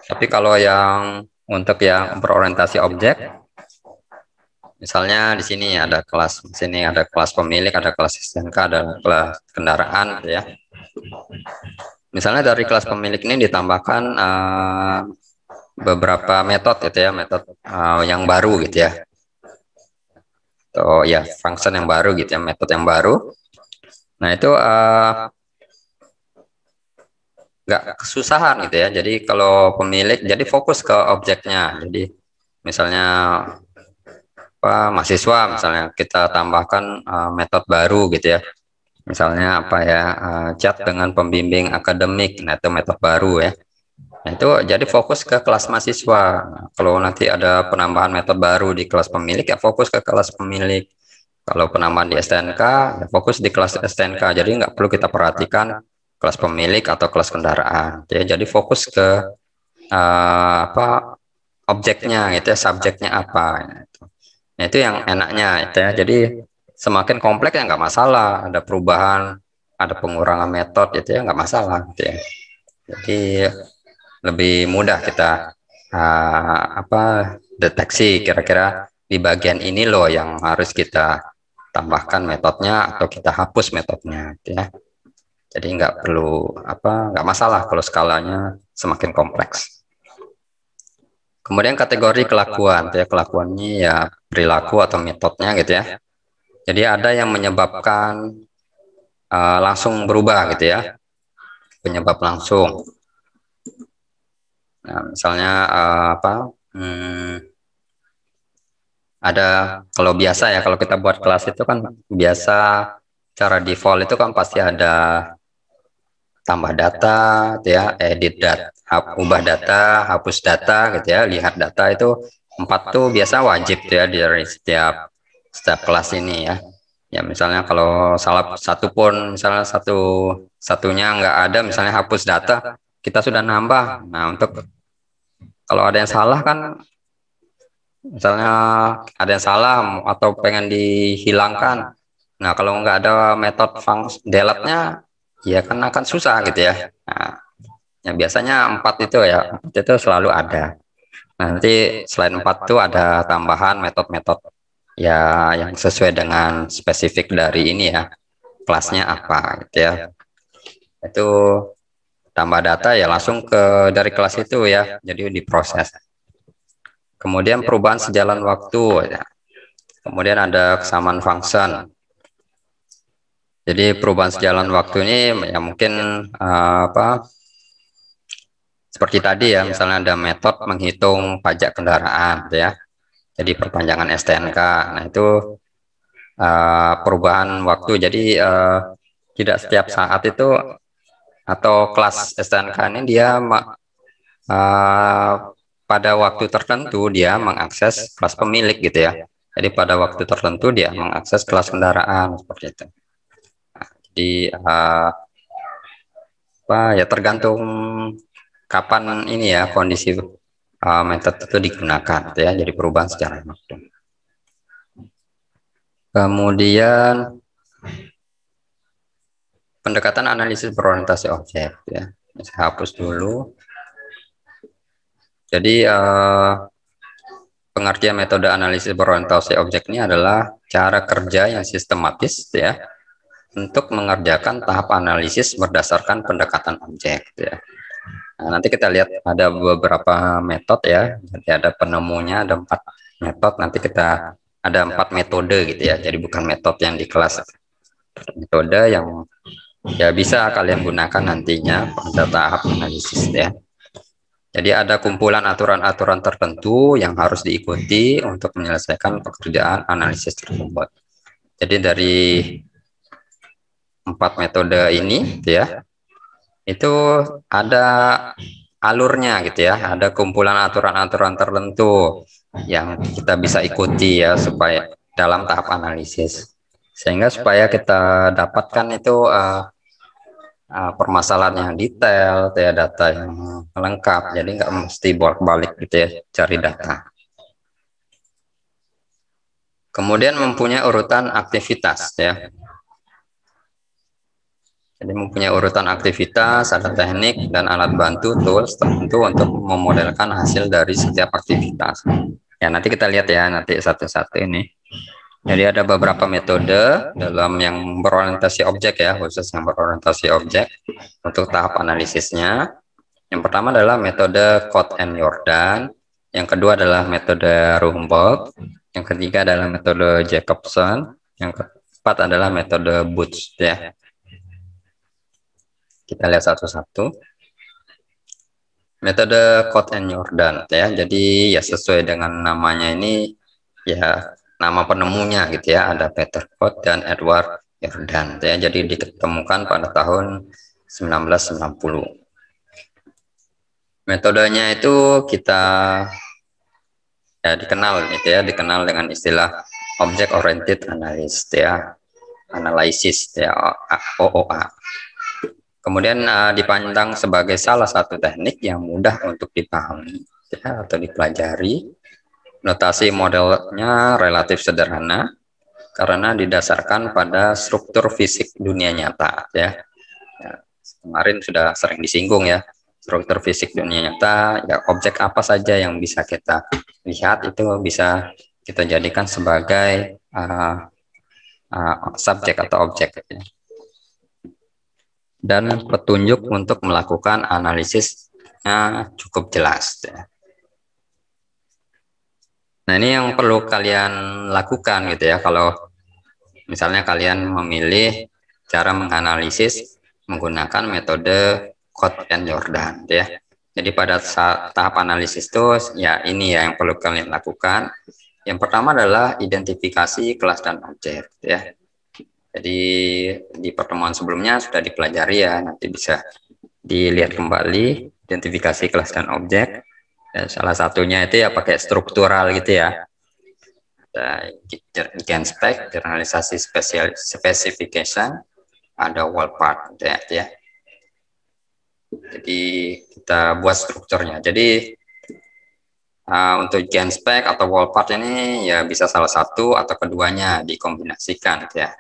Tapi kalau yang untuk yang berorientasi objek, misalnya di sini ada kelas, di sini ada kelas pemilik, ada kelas STNK, ada kelas kendaraan ya. Misalnya dari kelas pemilik ini ditambahkan beberapa metode gitu ya, metode yang baru gitu ya. Atau ya function yang baru gitu ya, metode yang baru. Nah itu nggak kesusahan gitu ya. Jadi kalau pemilik jadi fokus ke objeknya. Jadi misalnya mahasiswa, misalnya kita tambahkan metode baru gitu ya. Misalnya apa ya, chat dengan pembimbing akademik. Nah itu metode baru ya. Nah, itu jadi fokus ke kelas mahasiswa. Nah, kalau nanti ada penambahan metode baru di kelas pemilik ya fokus ke kelas pemilik. Kalau penambahan di STNK ya fokus di kelas STNK. Jadi nggak perlu kita perhatikan kelas pemilik atau kelas kendaraan. Ya, jadi fokus ke apa objeknya gitu ya, subjeknya apa. Nah, itu yang enaknya itu ya. Jadi semakin kompleks ya nggak masalah. Ada perubahan, ada pengurangan metode itu ya nggak masalah gitu ya. Jadi lebih mudah kita deteksi kira-kira di bagian ini loh yang harus kita tambahkan metodenya atau kita hapus metodenya gitu ya. Jadi nggak perlu nggak masalah kalau skalanya semakin kompleks. Kemudian kategori kelakuan ya, kelakuannya ya perilaku atau metodenya gitu ya. Jadi ada yang menyebabkan langsung berubah gitu ya, penyebab langsung. Nah, misalnya ada kalau biasa ya, kalau kita buat kelas itu kan biasa cara default itu kan pasti ada tambah data ya, edit data, ubah data, hapus data gitu ya, lihat data, itu 4 tuh biasa wajib ya dari setiap kelas ini ya. Ya misalnya kalau salah satu pun, misalnya satunya nggak ada, misalnya hapus data, kita sudah nambah. Nah untuk kalau ada yang salah kan, misalnya ada yang salah atau pengen dihilangkan, nah kalau nggak ada metode delete-nya ya kan akan susah gitu ya. Nah, ya biasanya 4 itu ya, 4 itu selalu ada. Nanti selain 4 itu ada tambahan metode-metode ya yang sesuai dengan spesifik dari ini ya, kelasnya apa gitu ya. Itu tambah data ya langsung ke dari kelas itu ya, jadi diproses. Kemudian perubahan sejalan waktu ya. Kemudian ada kesamaan function. Jadi perubahan sejalan waktu ini ya mungkin seperti tadi ya, misalnya ada metode menghitung pajak kendaraan ya. Jadi perpanjangan STNK. Nah itu perubahan waktu. Jadi tidak setiap saat itu atau kelas STNK ini dia pada waktu tertentu dia mengakses kelas pemilik gitu ya. Jadi pada waktu tertentu dia mengakses kelas kendaraan seperti itu. Nah, jadi ya tergantung kapan ini ya kondisi metode itu digunakan ya. Jadi perubahan secara waktu. Kemudian pendekatan analisis berorientasi objek ya. Saya hapus dulu. Jadi pengertian metode analisis berorientasi objek ini adalah cara kerja yang sistematis ya untuk mengerjakan tahap analisis berdasarkan pendekatan objek ya. Nah, nanti kita lihat ada beberapa metode ya. Jadi ada penemunya, ada 4 metode. Nanti kita ada 4 metode gitu ya. Jadi bukan metode yang di kelas. Metode yang ya bisa kalian gunakan nantinya pada tahap analisis ya. Jadi ada kumpulan aturan-aturan tertentu yang harus diikuti untuk menyelesaikan pekerjaan analisis tersebut. Jadi dari 4 metode ini ya, itu ada alurnya gitu ya, ada kumpulan aturan-aturan tertentu yang kita bisa ikuti ya supaya dalam tahap analisis. Sehingga supaya kita dapatkan itu permasalahan yang detail, ya, data yang lengkap, jadi nggak mesti bolak-balik gitu ya cari data. Kemudian mempunyai urutan aktivitas ya. Jadi mempunyai urutan aktivitas, ada teknik dan alat bantu tools tertentu untuk memodelkan hasil dari setiap aktivitas. Ya nanti kita lihat ya nanti satu-satu ini. Jadi ada beberapa metode dalam yang berorientasi objek ya, khusus yang berorientasi objek untuk tahap analisisnya. Yang pertama adalah metode Codd and Jordan, yang kedua adalah metode Rumboldt, yang ketiga adalah metode Jacobson, yang keempat adalah metode Booth ya. Kita lihat satu-satu. Metode Codd and Jordan ya, jadi ya sesuai dengan namanya ini ya, nama penemunya gitu ya, ada Peter Codd dan Edward Jordan ya. Jadi ditemukan pada tahun 1990. Metodenya itu kita ya dikenal gitu ya, dikenal dengan istilah Object Oriented Analysis ya, analisis ya, OOA. Kemudian dipandang sebagai salah satu teknik yang mudah untuk dipahami ya, atau dipelajari. Notasi modelnya relatif sederhana karena didasarkan pada struktur fisik dunia nyata ya. Kemarin sudah sering disinggung ya, struktur fisik dunia nyata ya, objek apa saja yang bisa kita lihat itu bisa kita jadikan sebagai subjek atau objek ya. Dan petunjuk untuk melakukan analisisnya cukup jelas ya. Nah ini yang perlu kalian lakukan gitu ya, kalau misalnya kalian memilih cara menganalisis menggunakan metode Codd and Jordan ya. Jadi pada saat tahap analisis itu ya ini ya yang perlu kalian lakukan. Yang pertama adalah identifikasi kelas dan objek ya. Jadi di pertemuan sebelumnya sudah dipelajari ya, nanti bisa dilihat kembali identifikasi kelas dan objek. Dan salah satunya itu ya pakai struktural gitu ya. GenSpec, generalisasi specification, ada wall part ya. Jadi kita buat strukturnya. Jadi untuk GenSpec atau wall part ini ya bisa salah satu atau keduanya dikombinasikan ya.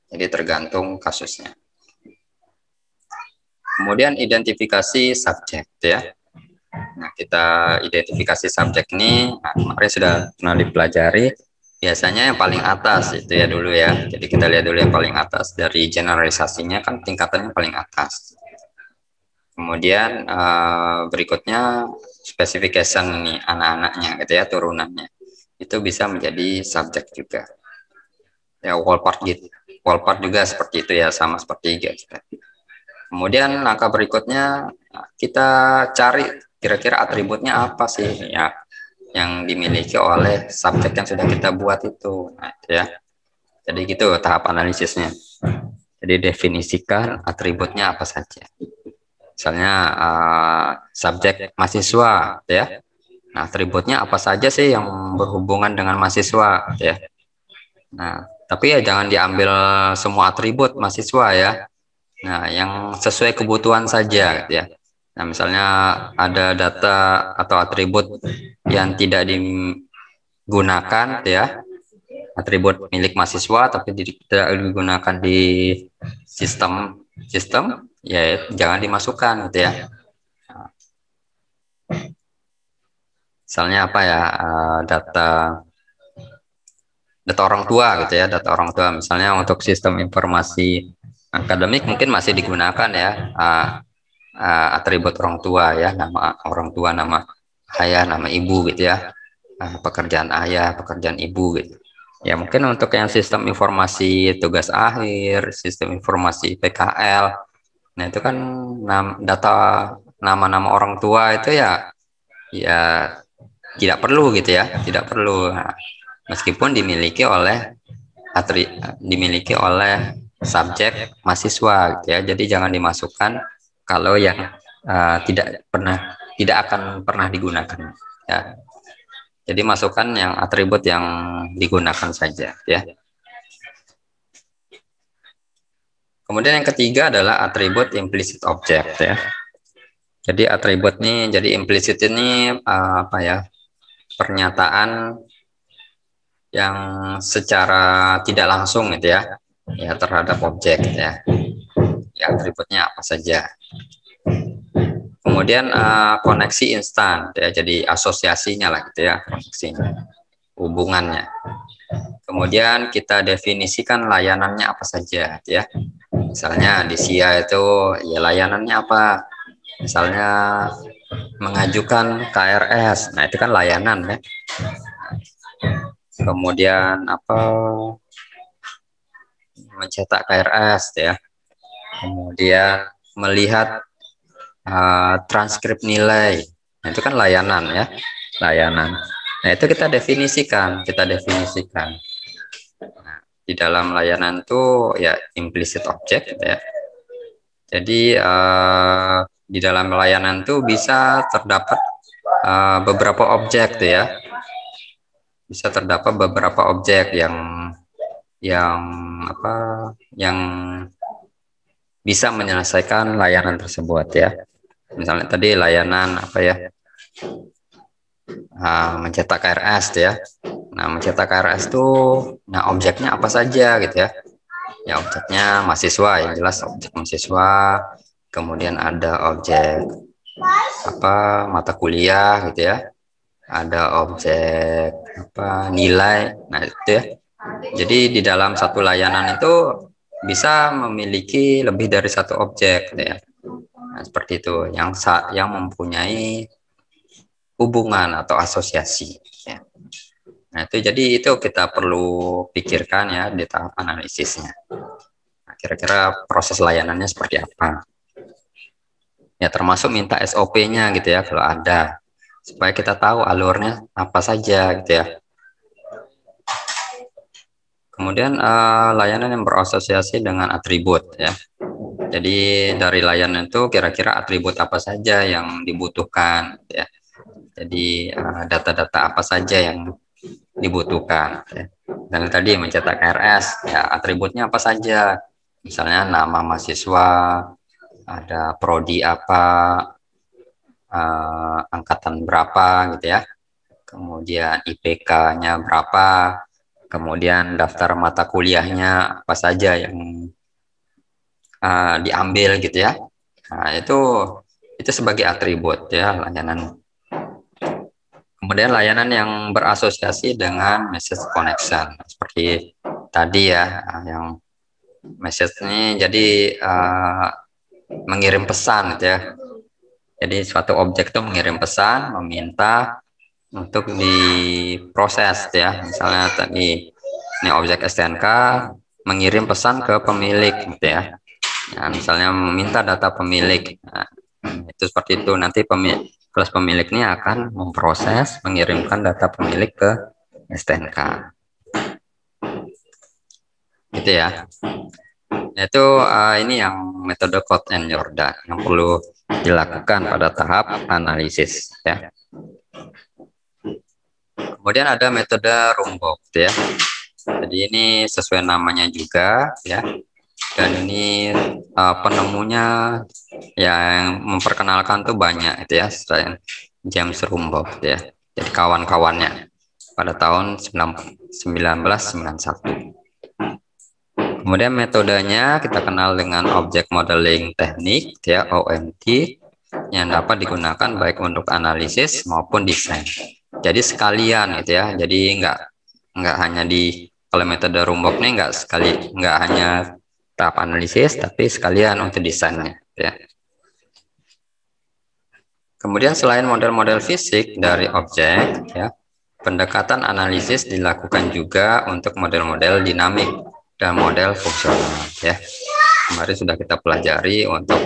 Jadi tergantung kasusnya. Kemudian identifikasi subjek ya. Nah, kita identifikasi subjek ini kemarin sudah pernah dipelajari. Biasanya yang paling atas itu ya dulu ya. Jadi kita lihat dulu yang paling atas, dari generalisasinya kan tingkatannya paling atas. Kemudian berikutnya specification ini anak-anaknya gitu ya, turunannya. Itu bisa menjadi subjek juga. Ya wall part gitu. Wall part juga seperti itu ya, sama seperti GenSpec. Kemudian langkah berikutnya kita cari kira-kira atributnya apa sih ya yang dimiliki oleh subjek yang sudah kita buat itu. Nah, ya. Jadi gitu tahap analisisnya. Jadi definisikan atributnya apa saja. Misalnya subjek mahasiswa ya. Nah, atributnya apa saja sih yang berhubungan dengan mahasiswa ya. Nah, tapi ya jangan diambil semua atribut mahasiswa ya. Nah, yang sesuai kebutuhan saja ya. Nah, misalnya ada data atau atribut yang tidak digunakan ya, atribut milik mahasiswa tapi tidak digunakan di sistem ya jangan dimasukkan gitu ya. Misalnya apa ya, data orang tua gitu ya, data orang tua misalnya untuk sistem informasi akademik mungkin masih digunakan ya, atribut orang tua ya, nama orang tua, nama ayah, nama ibu gitu ya, pekerjaan ayah, pekerjaan ibu gitu. Ya mungkin untuk yang sistem informasi tugas akhir, sistem informasi PKL, nah itu kan data nama-nama orang tua itu ya tidak perlu gitu ya, tidak perlu. Nah, meskipun dimiliki oleh subjek mahasiswa gitu ya, jadi jangan dimasukkan kalau yang tidak akan pernah digunakan ya. Jadi masukkan yang atribut yang digunakan saja ya. Kemudian yang ketiga adalah atribut implicit object ya. Jadi atribut ini, jadi implicit ini apa ya, pernyataan yang secara tidak langsung gitu ya, ya terhadap objek gitu ya. Ya atributnya apa saja. Kemudian koneksi instan ya, jadi asosiasinya lah gitu ya, koneksinya, hubungannya. Kemudian kita definisikan layanannya apa saja gitu ya. Misalnya di SIA itu ya layanannya apa? Misalnya mengajukan KRS, nah itu kan layanan ya. Kemudian apa, mencetak KRS ya. Kemudian melihat transkrip nilai, nah itu kan layanan ya, layanan. Nah itu kita definisikan. Nah, di dalam layanan itu ya implicit object gitu ya. Jadi di dalam layanan itu bisa terdapat beberapa objek tuh ya, bisa terdapat beberapa objek yang apa, yang bisa menyelesaikan layanan tersebut ya. Misalnya tadi layanan apa ya, mencetak KRS tuh ya. Nah mencetak KRS itu, nah objeknya apa saja gitu ya. Ya objeknya mahasiswa, yang jelas objek mahasiswa. Kemudian ada objek apa, mata kuliah gitu ya, ada objek apa, nilai. Nah itu ya, jadi di dalam satu layanan itu bisa memiliki lebih dari satu objek gitu ya. Nah, seperti itu yang mempunyai hubungan atau asosiasi ya. Nah itu, jadi itu kita perlu pikirkan ya di tahap analisisnya. Nah, kira-kira proses layanannya seperti apa ya, termasuk minta SOP-nya gitu ya kalau ada, supaya kita tahu alurnya apa saja gitu ya. Kemudian layanan yang berasosiasi dengan atribut ya. Jadi dari layanan itu kira-kira atribut apa saja yang dibutuhkan ya. Jadi data-data apa saja yang dibutuhkan ya. Dan tadi mencetak KRS ya, atributnya apa saja, misalnya nama mahasiswa, ada prodi apa, angkatan berapa gitu ya, kemudian IPK-nya berapa, kemudian daftar mata kuliahnya apa saja yang diambil gitu ya. Nah itu sebagai atribut ya layanan. Kemudian layanan yang berasosiasi dengan message connection seperti tadi ya, yang message ini jadi mengirim pesan gitu ya. Jadi suatu objek itu mengirim pesan, meminta untuk diproses gitu ya. Misalnya tadi ini objek STNK mengirim pesan ke pemilik gitu ya. Nah, misalnya meminta data pemilik. Nah, itu seperti itu, nanti kelas pemilik ini akan memproses mengirimkan data pemilik ke STNK. Gitu ya. Itu ini yang metode Codd and Jordan yang perlu dilakukan pada tahap analisis ya. Kemudian ada metode Rumbaugh ya. Jadi ini sesuai namanya juga ya. Dan ini penemunya yang memperkenalkan tuh banyak itu ya, selain James Rumbaugh ya. Jadi kawan-kawannya pada tahun 1991. Kemudian metodenya kita kenal dengan Object Modeling Technique ya, OMT, yang dapat digunakan baik untuk analisis maupun desain. Jadi sekalian gitu ya. Jadi nggak hanya kalau metode Rumbaugh ini nggak hanya tahap analisis, tapi sekalian untuk desainnya ya. Kemudian selain model-model fisik dari objek, ya, pendekatan analisis dilakukan juga untuk model-model dinamik dan model fungsional. Ya, kemarin sudah kita pelajari untuk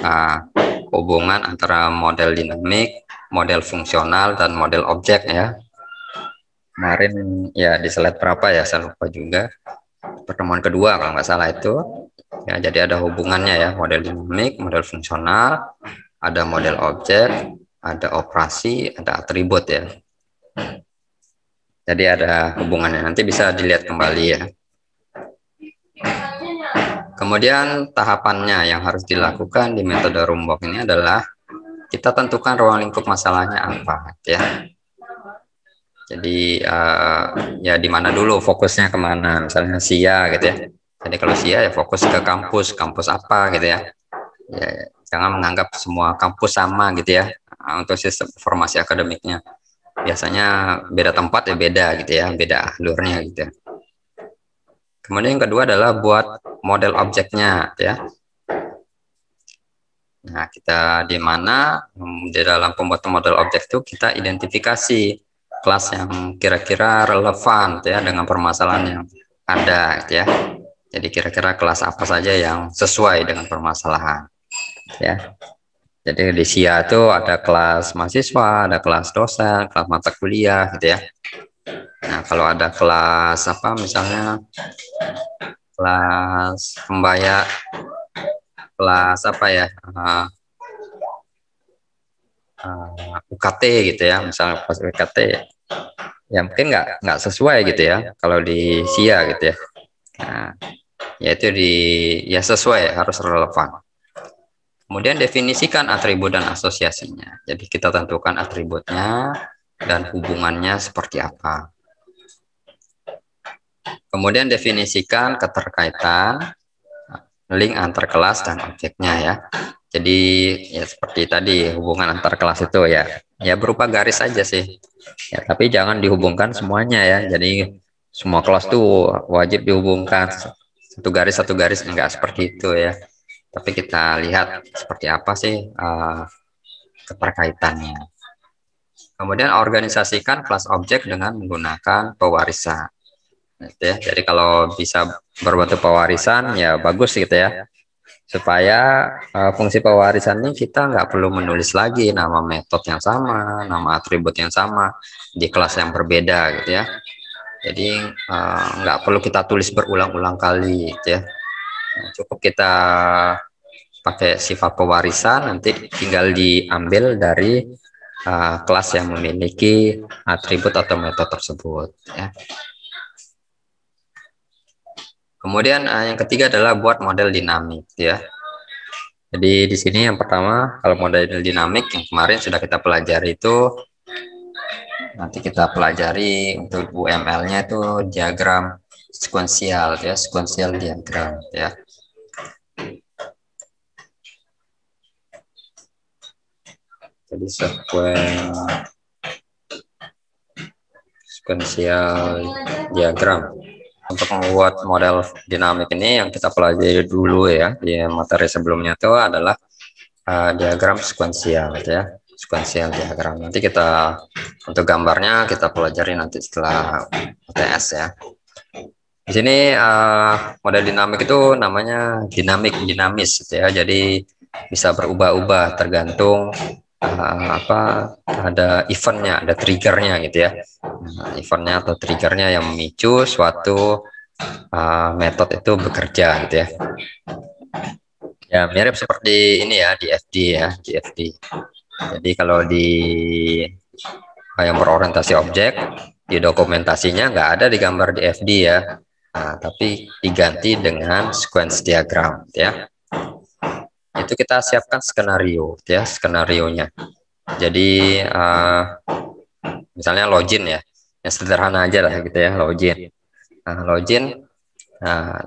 hubungan antara model dinamik, model fungsional, dan model objek ya. Kemarin ya di slide berapa ya, saya lupa juga. Pertemuan kedua kalau nggak salah itu. Ya, jadi ada hubungannya ya, model dinamik, model fungsional, ada model objek, ada operasi, ada atribut ya. Jadi ada hubungannya, nanti bisa dilihat kembali ya. Kemudian tahapannya yang harus dilakukan di metode Rumborg ini adalah kita tentukan ruang lingkup masalahnya apa ya. Jadi ya di mana dulu fokusnya kemana, misalnya SIA gitu ya. Jadi kalau SIA ya fokus ke kampus apa gitu ya. Ya jangan menganggap semua kampus sama gitu ya. Untuk sistem informasi akademiknya biasanya beda tempat ya beda gitu ya, beda alurnya gitu. Kemudian yang kedua adalah buat model objeknya ya. Nah, kita di mana di dalam pembuatan model objek itu kita identifikasi kelas yang kira-kira relevan ya dengan permasalahan yang ada gitu ya. Jadi kira-kira kelas apa saja yang sesuai dengan permasalahan ya. Jadi di SIA itu ada kelas mahasiswa, ada kelas dosen, kelas mata kuliah gitu ya. Nah, kalau ada kelas apa misalnya kelas pembayar, kelas apa ya, UKT gitu ya, misalnya kelas UKT ya mungkin nggak sesuai gitu ya kalau di SIA gitu ya. Nah, yaitu ya sesuai, harus relevan. Kemudian definisikan atribut dan asosiasinya. Jadi kita tentukan atributnya dan hubungannya seperti apa. Kemudian definisikan keterkaitan link antar kelas dan objeknya ya. Jadi ya seperti tadi hubungan antar kelas itu ya berupa garis saja sih. Ya, tapi jangan dihubungkan semuanya ya. Jadi semua kelas tuh wajib dihubungkan satu garis enggak seperti itu ya. Tapi kita lihat seperti apa sih keterkaitannya. Kemudian organisasikan kelas objek dengan menggunakan pewarisan. Gitu ya. Jadi kalau bisa berbentuk pewarisan ya bagus gitu ya. Supaya fungsi pewarisan ini kita nggak perlu menulis lagi nama metode yang sama, nama atribut yang sama di kelas yang berbeda gitu ya. Jadi nggak perlu kita tulis berulang-ulang kali gitu ya. Cukup kita pakai sifat pewarisan, nanti tinggal diambil dari kelas yang memiliki atribut atau metode tersebut ya. Kemudian yang ketiga adalah buat model dinamik ya. Jadi di sini yang pertama kalau model dinamik yang kemarin sudah kita pelajari itu, nanti kita pelajari untuk UML-nya itu diagram sekuensial ya, sekuensial diagram ya. Jadi sekuensial diagram. Untuk membuat model dinamik ini yang kita pelajari dulu ya di materi sebelumnya itu adalah diagram sekuensial ya, sekuensial diagram. Nanti kita untuk gambarnya kita pelajari nanti setelah UTS ya. Di sini model dinamik itu namanya dinamis gitu ya. Jadi bisa berubah-ubah tergantung ada eventnya, ada triggernya gitu ya. Nah, eventnya atau triggernya yang memicu suatu metode itu bekerja gitu ya. Ya mirip seperti ini ya di FD ya, di FD. Jadi kalau di yang berorientasi objek di dokumentasinya nggak ada di gambar di FD ya. Nah, tapi diganti dengan sequence diagram ya. Itu kita siapkan skenario ya, skenarionya. Jadi misalnya login ya, yang sederhana aja lah gitu ya, login. Nah, login,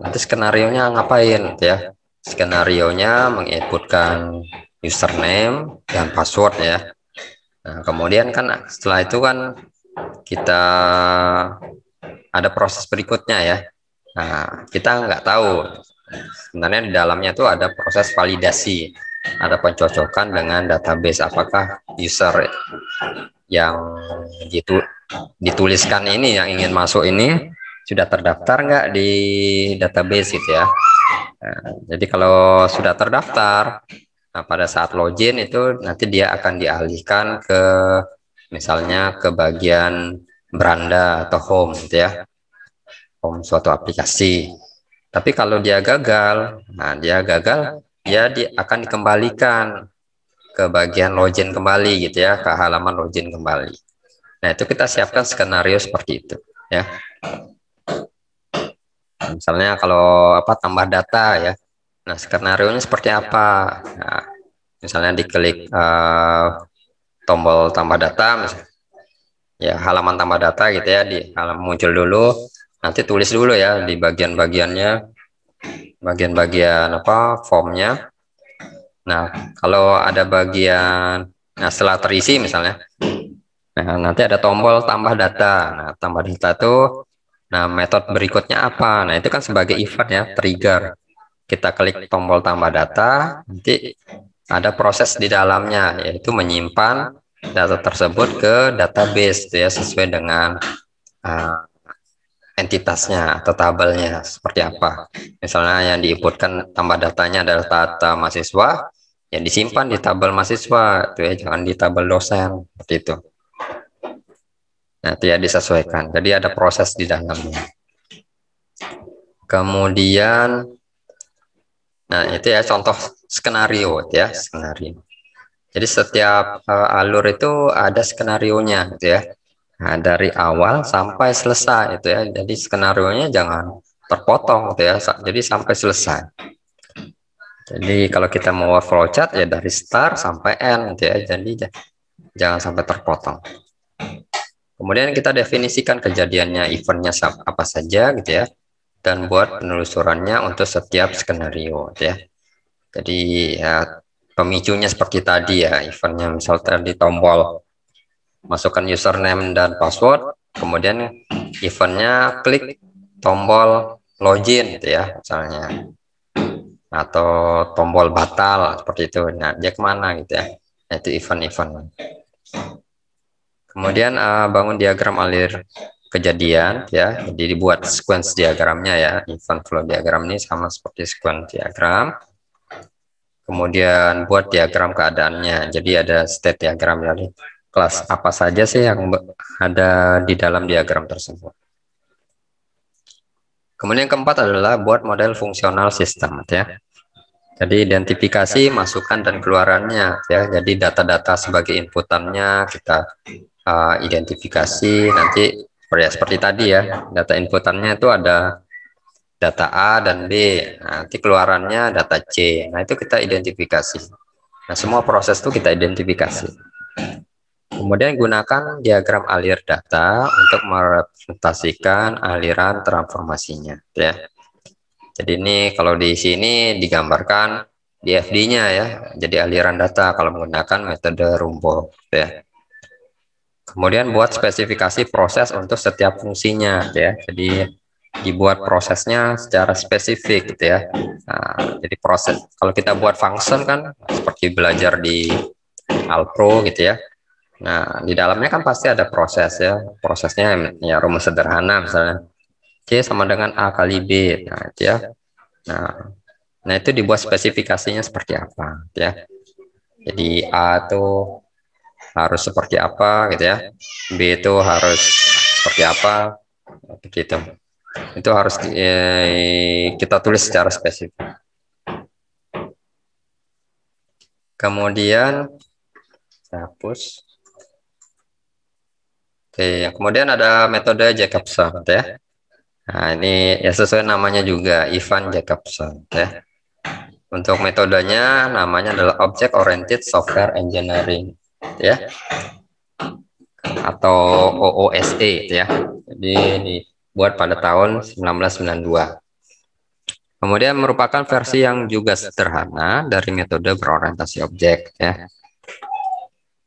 nanti skenarionya ngapain ya? Skenarionya menginputkan username dan password ya. Nah, kemudian kan setelah itu kan kita ada proses berikutnya ya. Nah, kita nggak tahu sebenarnya di dalamnya itu ada proses validasi. ada pencocokan dengan database, apakah user yang dituliskan ini yang ingin masuk ini sudah terdaftar nggak di database gitu ya. Nah, jadi kalau sudah terdaftar, nah pada saat login itu nanti dia akan dialihkan ke misalnya ke bagian beranda atau home gitu ya, home suatu aplikasi. Tapi kalau dia gagal, nah dia akan dikembalikan ke bagian login kembali gitu ya, ke halaman login kembali. Nah, itu kita siapkan skenario seperti itu ya. Misalnya kalau tambah data ya. Nah, skenario-nya seperti apa? Nah, misalnya diklik tombol tambah data misalnya. Ya, halaman tambah data gitu ya, di halaman muncul dulu, nanti tulis dulu ya di bagian-bagiannya, bagian-bagian formnya. Nah, kalau ada bagian, nah setelah terisi misalnya, nah nanti ada tombol tambah data. Nah, tambah data itu, nah metode berikutnya apa? Nah, itu kan sebagai event ya, trigger. Kita klik tombol tambah data, nanti ada proses di dalamnya, yaitu menyimpan data tersebut ke database ya, sesuai dengan entitasnya atau tabelnya seperti apa. Misalnya yang diinputkan tambah datanya adalah data mahasiswa, yang disimpan di tabel mahasiswa itu ya, jangan di tabel dosen seperti itu. Nanti ya disesuaikan. Jadi ada proses di dalamnya. Kemudian, nah itu ya contoh skenario ya, skenario. Jadi setiap alur itu ada skenarionya gitu ya. Nah, dari awal sampai selesai itu ya. Jadi skenarionya jangan terpotong gitu ya. Jadi sampai selesai. Jadi kalau kita mau flowchart ya dari start sampai end gitu ya. Jadi jangan sampai terpotong. Kemudian kita definisikan kejadiannya, eventnya apa saja gitu ya. Dan buat penelusurannya untuk setiap skenario gitu ya. Jadi ya pemicunya seperti tadi ya, eventnya misal tadi tombol masukkan username dan password, kemudian eventnya klik tombol login gitu ya misalnya, atau tombol batal seperti itu. Nah, dia kemana gitu ya, nah, itu event-event. Kemudian bangun diagram alir kejadian ya, jadi dibuat sequence diagramnya ya. Event flow diagram ini sama seperti sequence diagram. Kemudian buat diagram keadaannya, jadi ada state diagram dari kelas apa saja sih yang ada di dalam diagram tersebut. Kemudian keempat adalah buat model fungsional sistem ya. Jadi identifikasi masukan dan keluarannya ya. Jadi data-data sebagai inputannya kita identifikasi nanti seperti tadi ya. Data inputannya itu ada data A dan B, nanti keluarannya data C. Nah, itu kita identifikasi. Nah, semua proses itu kita identifikasi. Kemudian gunakan diagram alir data untuk merepresentasikan aliran transformasinya ya. Jadi ini kalau di sini digambarkan di FD-nya ya. Jadi aliran data kalau menggunakan metode Rumbo ya. Kemudian buat spesifikasi proses untuk setiap fungsinya ya. Jadi dibuat prosesnya secara spesifik gitu ya. Nah, jadi proses kalau kita buat function kan seperti belajar di Alpro gitu ya. Nah, di dalamnya kan pasti ada proses ya. Prosesnya ya rumus sederhana misalnya C sama dengan A kali B. Nah, itu ya. Nah, itu dibuat spesifikasinya seperti apa gitu ya. Jadi A itu harus seperti apa gitu ya. B itu harus seperti apa begitu. Itu harus kita tulis secara spesifik. Kemudian hapus. Oke, kemudian ada metode Jacobson ya. Nah, ini ya sesuai namanya juga, Ivan Jacobson ya. Untuk metodenya namanya adalah Object Oriented Software Engineering ya. Atau OOSE ya. Jadi dibuat pada tahun 1992. Kemudian merupakan versi yang juga sederhana dari metode berorientasi objek ya.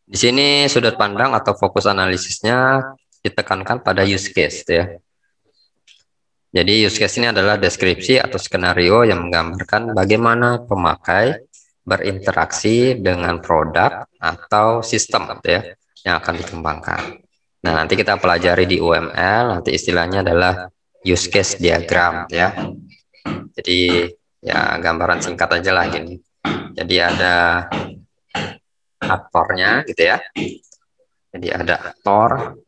Di sini sudut pandang atau fokus analisisnya ditekankan pada use case ya. Jadi use case ini adalah deskripsi atau skenario yang menggambarkan bagaimana pemakai berinteraksi dengan produk atau sistem gitu ya yang akan dikembangkan. Nah, nanti kita pelajari di UML, nanti istilahnya adalah use case diagram ya. Jadi ya gambaran singkat aja lah gini. Jadi ada aktornya gitu ya. Jadi ada aktor.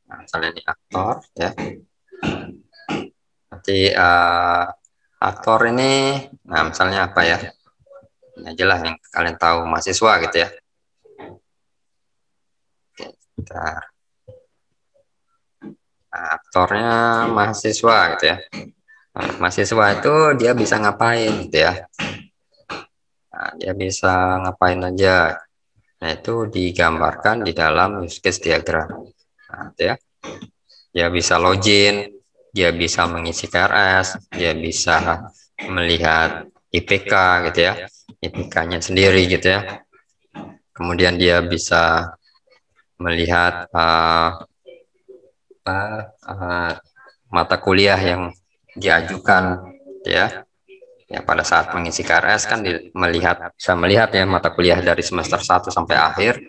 Nah, misalnya ini aktor ya. Nanti aktor ini, nah misalnya apa ya? Ini aja lah yang kalian tahu, mahasiswa gitu ya. Oke, bentar. Nah, aktornya mahasiswa gitu ya. Nah, mahasiswa itu dia bisa ngapain gitu ya. Nah, dia bisa ngapain aja. Nah, itu digambarkan di dalam use case diagram. Nah, gitu ya. Dia bisa login, dia bisa mengisi KRS, dia bisa melihat IPK gitu ya, IPK-nya sendiri gitu ya. Kemudian dia bisa melihat mata kuliah yang diajukan ya. Ya, pada saat mengisi KRS kan bisa melihat ya mata kuliah dari semester 1 sampai akhir,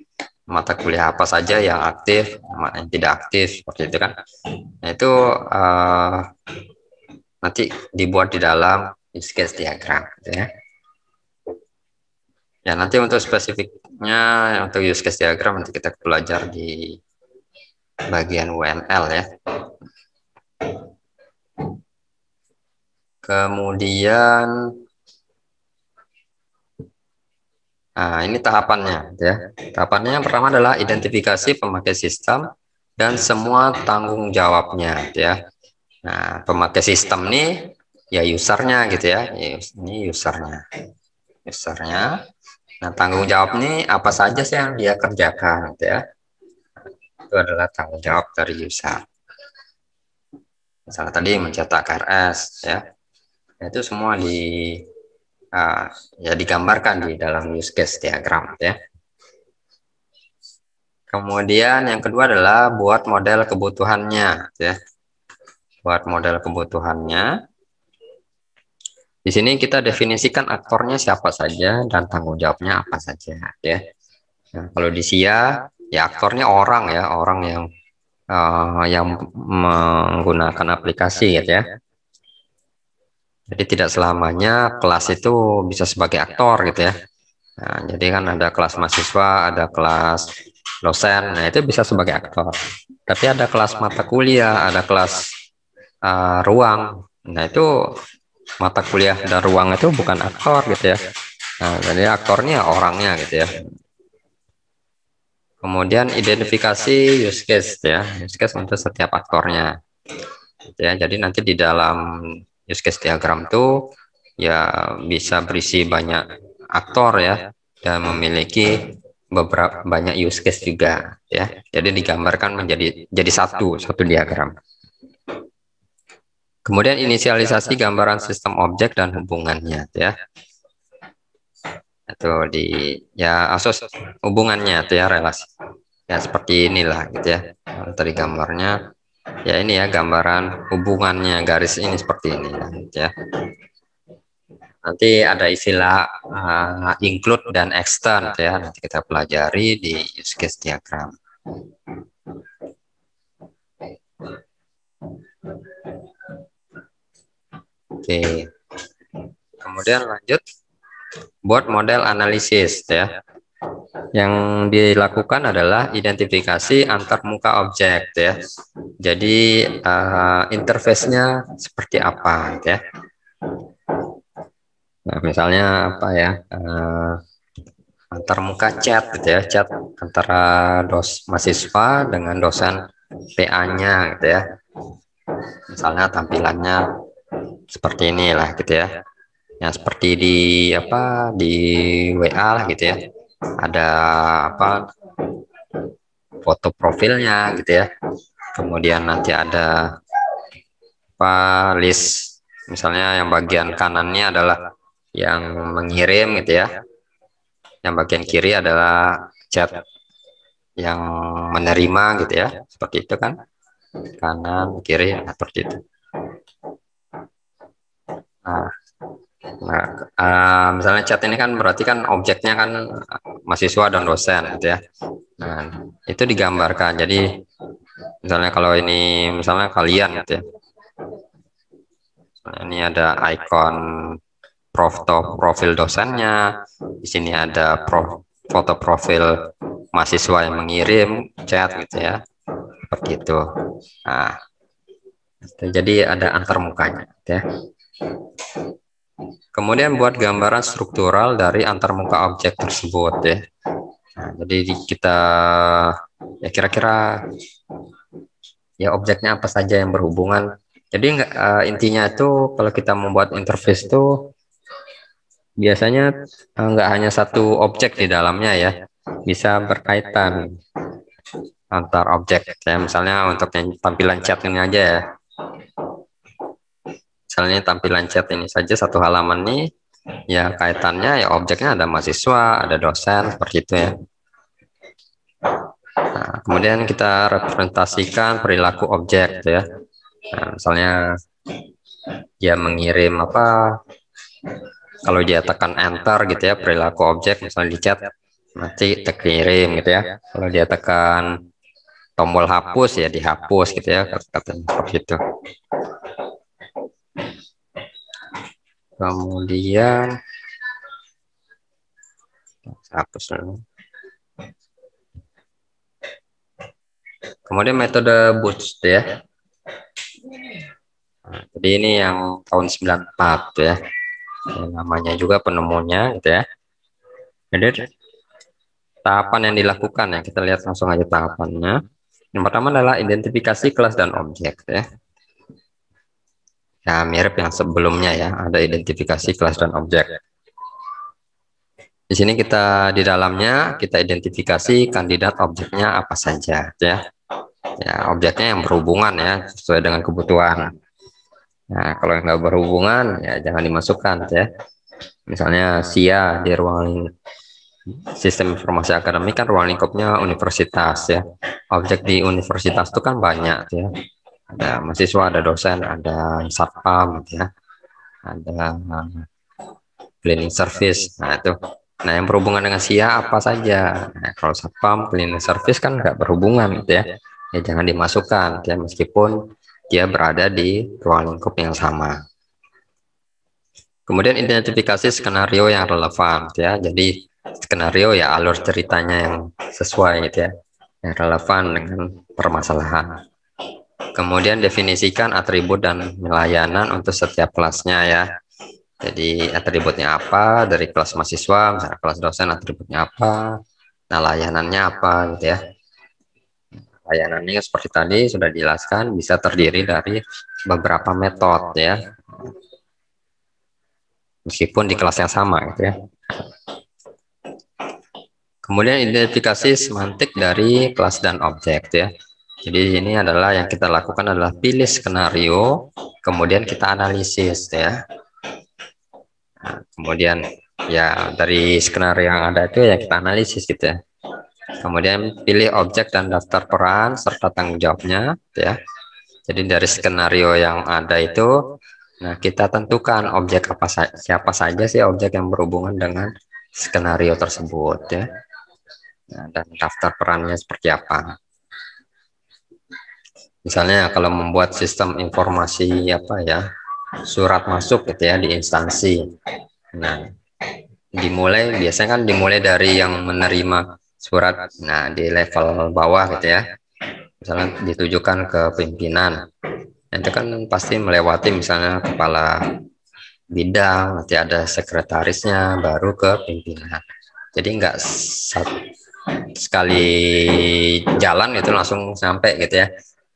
mata kuliah apa saja yang aktif, yang tidak aktif, seperti itu kan. Nah, itu nanti dibuat di dalam use case diagram gitu ya. Ya, nanti untuk spesifiknya untuk use case diagram nanti kita belajar di bagian UML ya. Kemudian nah, ini tahapannya ya. Tahapannya yang pertama adalah identifikasi pemakai sistem dan semua tanggung jawabnya ya. Nah, pemakai sistem ini ya usernya gitu ya. Ini usernya. Nah, tanggung jawab ini apa saja sih yang dia kerjakan gitu ya. Itu adalah tanggung jawab dari user. Misalnya tadi mencetak KRS ya. Nah, itu semua ya digambarkan di dalam use case diagram ya. Kemudian yang kedua adalah buat model kebutuhannya ya. Buat model kebutuhannya. Di sini kita definisikan aktornya siapa saja dan tanggung jawabnya apa saja ya. Nah, kalau di SIA ya aktornya orang ya, orang yang menggunakan aplikasi gitu ya. Jadi tidak selamanya kelas itu bisa sebagai aktor gitu ya. Nah, jadi kan ada kelas mahasiswa, ada kelas dosen, nah itu bisa sebagai aktor. Tapi ada kelas mata kuliah, ada kelas ruang. Nah, itu mata kuliah dan ruang itu bukan aktor gitu ya. Nah, jadi aktornya orangnya gitu ya. Kemudian identifikasi use case ya, use case untuk setiap aktornya. Ya, jadi nanti di dalam use case diagram itu ya bisa berisi banyak aktor ya dan memiliki beberapa banyak use case juga ya. Jadi digambarkan jadi satu diagram. Kemudian inisialisasi gambaran sistem objek dan hubungannya ya. Atau ya asos hubungannya tuh ya, relasi. Ya seperti inilah gitu ya. Tadi gambarnya ya ini ya gambaran hubungannya, garis ini seperti ini gitu ya. Nanti ada istilah include dan extend ya, nanti kita pelajari di use case diagram. Oke. Kemudian lanjut buat model analisis ya. Yang dilakukan adalah identifikasi antar muka objek ya. Jadi interface-nya seperti apa ya. Nah, misalnya apa ya? Antar muka chat gitu ya, chat antara mahasiswa dengan dosen PA-nya gitu ya. Misalnya tampilannya seperti inilah gitu ya. Ya seperti di WA lah gitu ya. Ada foto profilnya gitu ya. Kemudian nanti ada list, misalnya yang bagian kanannya adalah yang mengirim gitu ya. Yang bagian kiri adalah chat yang menerima gitu ya. Seperti itu kan. Kanan, kiri, seperti itu. Nah, Nah, misalnya chat ini kan berarti kan objeknya kan mahasiswa dan dosen gitu ya. Nah, itu digambarkan. Jadi misalnya kalau ini misalnya kalian gitu ya. Nah, ini ada ikon foto profil dosennya. Di sini ada foto profil mahasiswa yang mengirim chat gitu ya. Seperti itu. Nah, jadi ada antarmukanya gitu ya. Kemudian buat gambaran struktural dari antarmuka objek tersebut ya. Nah, jadi kita ya kira-kira ya objeknya apa saja yang berhubungan. Jadi intinya itu kalau kita membuat interface itu biasanya nggak hanya satu objek di dalamnya ya, bisa berkaitan antar objek. Ya, misalnya untuk yang tampilan chat ini aja ya. Misalnya tampilan chat ini saja satu halaman nih, ya kaitannya ya objeknya ada mahasiswa, ada dosen, seperti itu ya. Nah, kemudian kita representasikan perilaku objek ya. Nah, misalnya dia mengirim apa, kalau dia tekan enter gitu ya, perilaku objek misalnya di chat nanti terkirim gitu ya. Kalau dia tekan tombol hapus ya dihapus gitu ya, kata-katanya seperti itu. Kemudian hapus dulu. Kemudian metode boost ya. Nah, jadi ini yang tahun 94 ya. Namanya juga penemunya gitu ya. Jadi tahapan yang dilakukan ya, kita lihat langsung aja tahapannya. Yang pertama adalah identifikasi kelas dan objek ya. Ya mirip yang sebelumnya ya, ada identifikasi kelas dan objek. Di sini kita di dalamnya kita identifikasi kandidat objeknya apa saja ya. Ya objeknya yang berhubungan ya sesuai dengan kebutuhan. Nah kalau yang nggak berhubungan ya jangan dimasukkan ya. Misalnya SIA di ruang sistem informasi akademik kan ruang lingkupnya universitas ya. Objek di universitas itu kan banyak ya. Ada mahasiswa, ada dosen, ada satpam gitu ya. Ada cleaning service. Nah itu. Nah yang berhubungan dengan SIA apa saja. Nah, kalau satpam, cleaning service kan nggak berhubungan gitu ya. Ya jangan dimasukkan ya meskipun dia berada di ruang lingkup yang sama. Kemudian identifikasi skenario yang relevan ya. Jadi skenario ya alur ceritanya yang sesuai gitu ya, yang relevan dengan permasalahan. Kemudian definisikan atribut dan layanan untuk setiap kelasnya ya. Jadi atributnya apa dari kelas mahasiswa, misalnya kelas dosen atributnya apa, nah layanannya apa gitu ya. Layanannya seperti tadi sudah dijelaskan bisa terdiri dari beberapa metode ya. Meskipun di kelas yang sama gitu ya. Kemudian identifikasi semantik dari kelas dan objek ya. Jadi ini adalah yang kita lakukan adalah pilih skenario, kemudian kita analisis ya. Nah, kemudian ya dari skenario yang ada itu ya kita analisis gitu ya. Kemudian pilih objek dan daftar peran serta tanggung jawabnya ya. Jadi dari skenario yang ada itu, nah kita tentukan objek apa siapa saja sih objek yang berhubungan dengan skenario tersebut ya. Nah, dan daftar perannya seperti apa. Misalnya kalau membuat sistem informasi apa ya, surat masuk gitu ya di instansi. Nah, biasanya kan dimulai dari yang menerima surat. Nah, di level bawah gitu ya. Misalnya ditujukan ke pimpinan. Itu kan pasti melewati misalnya kepala bidang, nanti ada sekretarisnya, baru ke pimpinan. Jadi enggak sekali jalan itu langsung sampai gitu ya.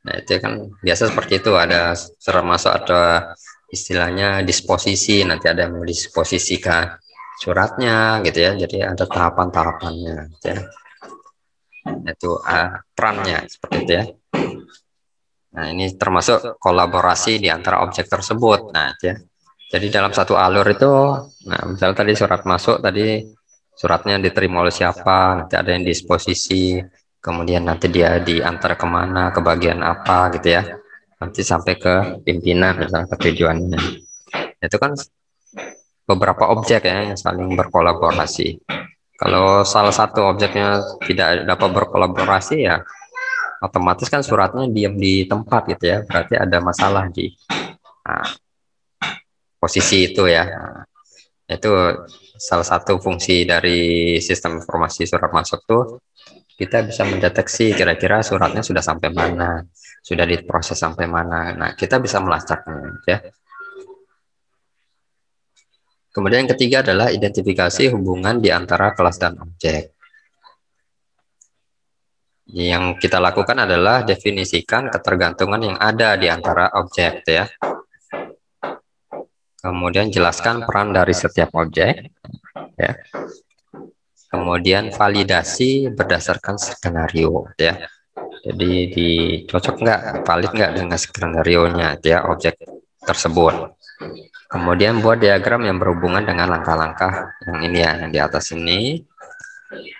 Nah itu kan biasa seperti itu, ada surat masuk atau istilahnya disposisi, nanti ada yang mendisposisikan suratnya gitu ya, jadi ada tahapan-tahapannya gitu ya. Itu perannya seperti itu ya. Nah ini termasuk kolaborasi di antara objek tersebut. Nah itu ya. Jadi dalam satu alur itu, nah misalnya tadi surat masuk tadi suratnya diterima oleh siapa, nanti ada yang disposisi, kemudian nanti dia diantar kemana, ke bagian apa gitu ya, nanti sampai ke pimpinan misalnya ke tujuannya. Itu kan beberapa objek ya yang saling berkolaborasi. Kalau salah satu objeknya tidak dapat berkolaborasi ya otomatis kan suratnya diam di tempat gitu ya, berarti ada masalah di nah, posisi itu ya. Nah, itu salah satu fungsi dari sistem informasi surat masuk tuh, kita bisa mendeteksi kira-kira suratnya sudah sampai mana, sudah diproses sampai mana. Nah, kita bisa melacaknya ya. Kemudian yang ketiga adalah identifikasi hubungan di antara kelas dan objek. Yang kita lakukan adalah definisikan ketergantungan yang ada di antara objek ya. Kemudian jelaskan peran dari setiap objek ya. Kemudian validasi berdasarkan skenario ya. Jadi dicocok nggak, valid nggak dengan skenario-nya ya objek tersebut. Kemudian buat diagram yang berhubungan dengan langkah-langkah yang ini ya, yang di atas ini.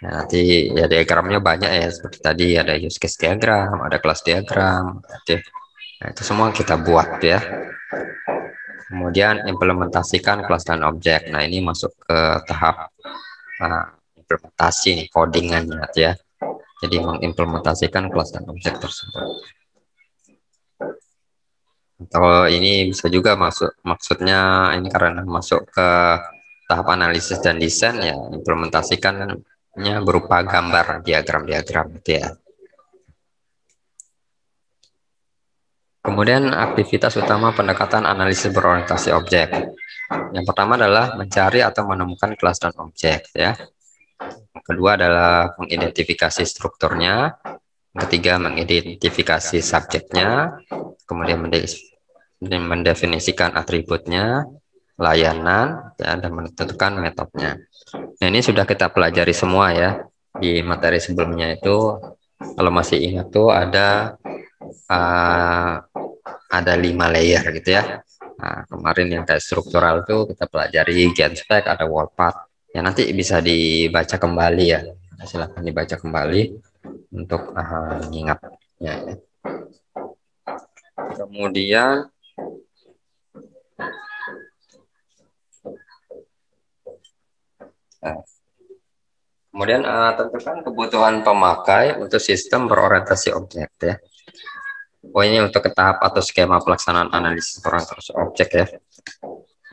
Nah, nanti ya diagramnya banyak ya, seperti tadi ada use case diagram, ada kelas diagram. Nah, itu semua kita buat ya. Kemudian implementasikan kelas dan objek. Nah, ini masuk ke tahap implementasi nih, codingannya ya. Jadi mengimplementasikan kelas dan objek tersebut. Atau ini bisa juga maksudnya ini karena masuk ke tahap analisis dan desain ya, implementasikannya berupa gambar diagram-diagram gitu ya. Kemudian aktivitas utama pendekatan analisis berorientasi objek. Yang pertama adalah mencari atau menemukan kelas dan objek ya. Yang kedua adalah mengidentifikasi strukturnya. Yang ketiga mengidentifikasi subjeknya. Kemudian mendefinisikan atributnya, layanan, ya, dan menentukan metodenya. Nah, ini sudah kita pelajari semua ya di materi sebelumnya itu. Kalau masih ingat tuh ada 5 layer gitu ya. Nah, kemarin yang kayak struktural tuh kita pelajari GenSpec, ada WordPad. Ya nanti bisa dibaca kembali ya. Silahkan dibaca kembali untuk mengingatnya. Kemudian tentukan kebutuhan pemakai untuk sistem berorientasi objek ya. Ini untuk tahap atau skema pelaksanaan analisis berorientasi objek ya.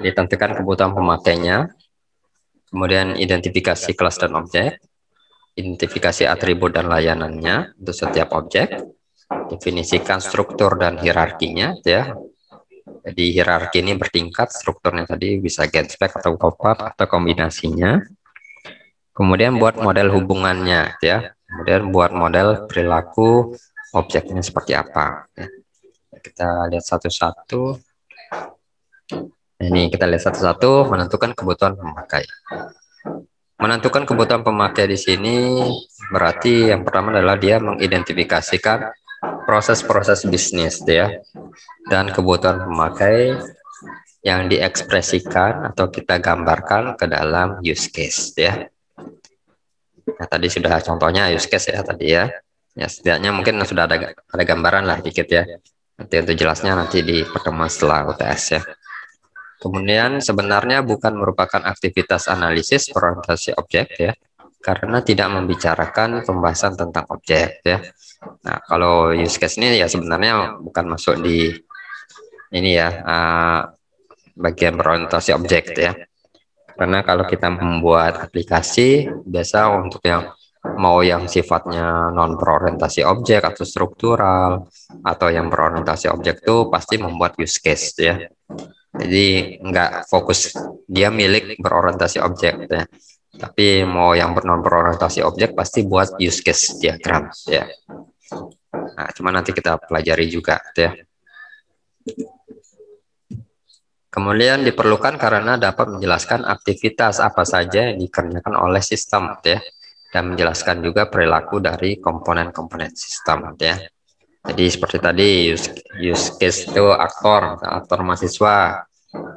Ditentukan kebutuhan pemakainya, kemudian identifikasi kelas dan objek, identifikasi atribut dan layanannya untuk setiap objek, definisikan struktur dan hierarkinya ya. Jadi hierarki ini bertingkat, strukturnya tadi bisa GenSpec atau WordPad atau kombinasinya. Kemudian buat model hubungannya ya. Kemudian buat model perilaku objeknya seperti apa ya. Kita lihat satu-satu. Ini kita lihat satu-satu, menentukan kebutuhan pemakai. Menentukan kebutuhan pemakai di sini berarti yang pertama adalah dia mengidentifikasikan proses-proses bisnis ya, dan kebutuhan pemakai yang diekspresikan atau kita gambarkan ke dalam use case ya. Nah, tadi sudah contohnya use case ya tadi ya. Ya setidaknya mungkin sudah ada gambaran lah dikit ya. Nanti untuk jelasnya nanti di pertemuan setelah UTS ya. Kemudian sebenarnya bukan merupakan aktivitas analisis berorientasi objek ya, karena tidak membicarakan pembahasan tentang objek ya. Nah, kalau use case ini ya sebenarnya bukan masuk di ini ya bagian berorientasi objek ya. Karena kalau kita membuat aplikasi biasa untuk yang mau yang sifatnya non berorientasi objek atau struktural atau yang berorientasi objek itu pasti membuat use case ya. Jadi enggak fokus dia milik berorientasi objek ya. Tapi mau yang non berorientasi objek pasti buat use case diagram ya. Nah, cuma nanti kita pelajari juga ya. Kemudian diperlukan karena dapat menjelaskan aktivitas apa saja yang dikerjakan oleh sistem ya, dan menjelaskan juga perilaku dari komponen-komponen sistem ya. Jadi seperti tadi use case itu aktor mahasiswa.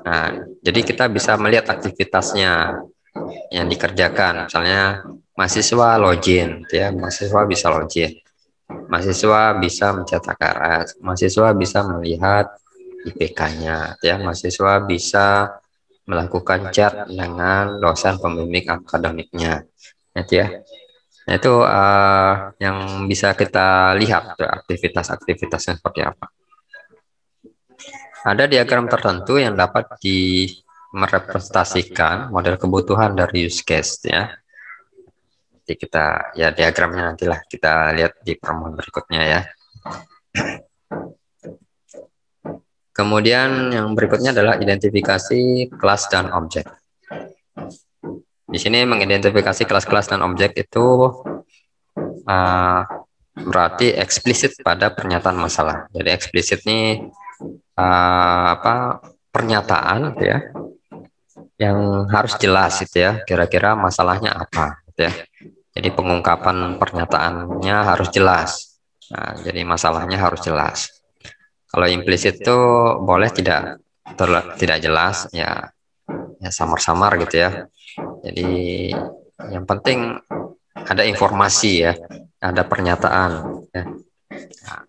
Nah, jadi kita bisa melihat aktivitasnya yang dikerjakan. Misalnya mahasiswa login ya, mahasiswa bisa login. Mahasiswa bisa mencetak KRS, mahasiswa bisa melihat IPK-nya ya, mahasiswa bisa melakukan chat dengan dosen pembimbing akademiknya. Itu ya. Nah, itu yang bisa kita lihat tuh, aktivitas-aktivitasnya seperti apa. Ada diagram tertentu yang dapat merepresentasikan model kebutuhan dari use case ya. Nanti kita ya diagramnya nantilah kita lihat di pertemuan berikutnya ya. Kemudian yang berikutnya adalah identifikasi kelas dan objek. Di sini mengidentifikasi kelas-kelas dan objek itu berarti eksplisit pada pernyataan masalah. Jadi eksplisit ini pernyataan gitu ya, yang harus jelas gitu ya, kira-kira masalahnya apa gitu ya. Jadi pengungkapan pernyataannya harus jelas. Nah, jadi masalahnya harus jelas. Kalau implisit itu boleh tidak jelas ya, samar-samar gitu ya. Jadi yang penting ada informasi ya, ada pernyataan ya. Nah,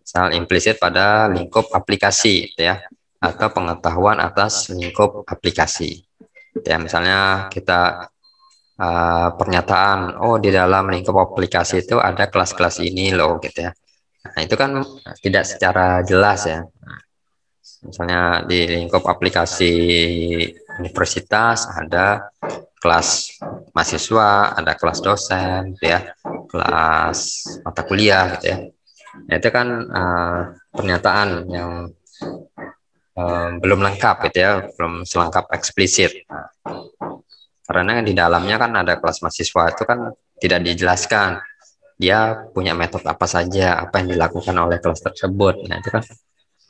misal implisit pada lingkup aplikasi gitu ya, atau pengetahuan atas lingkup aplikasi ya. Misalnya kita pernyataan, oh di dalam lingkup aplikasi itu ada kelas-kelas ini loh gitu ya. Nah, itu kan tidak secara jelas ya. Nah, misalnya di lingkup aplikasi universitas ada kelas mahasiswa, ada kelas dosen gitu ya, kelas mata kuliah gitu ya. Nah, itu kan pernyataan yang belum lengkap gitu ya, belum selengkap eksplisit. Nah, karena di dalamnya kan ada kelas mahasiswa, itu kan tidak dijelaskan dia punya metode apa saja, apa yang dilakukan oleh kelas tersebut. Nah, itu kan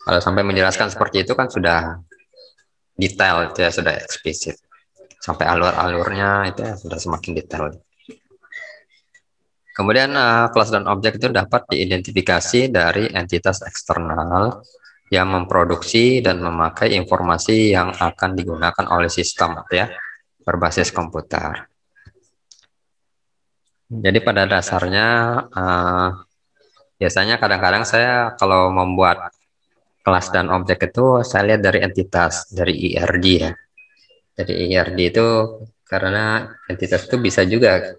kalau sampai menjelaskan seperti itu kan sudah detail itu ya, sudah eksplisit. Sampai alur-alurnya itu ya sudah semakin detail. Kemudian kelas dan objek itu dapat diidentifikasi dari entitas eksternal yang memproduksi dan memakai informasi yang akan digunakan oleh sistem ya, berbasis komputer. Jadi pada dasarnya biasanya kadang-kadang saya kalau membuat kelas dan objek itu saya lihat dari entitas, dari IRD ya. Jadi IRD itu karena entitas itu bisa juga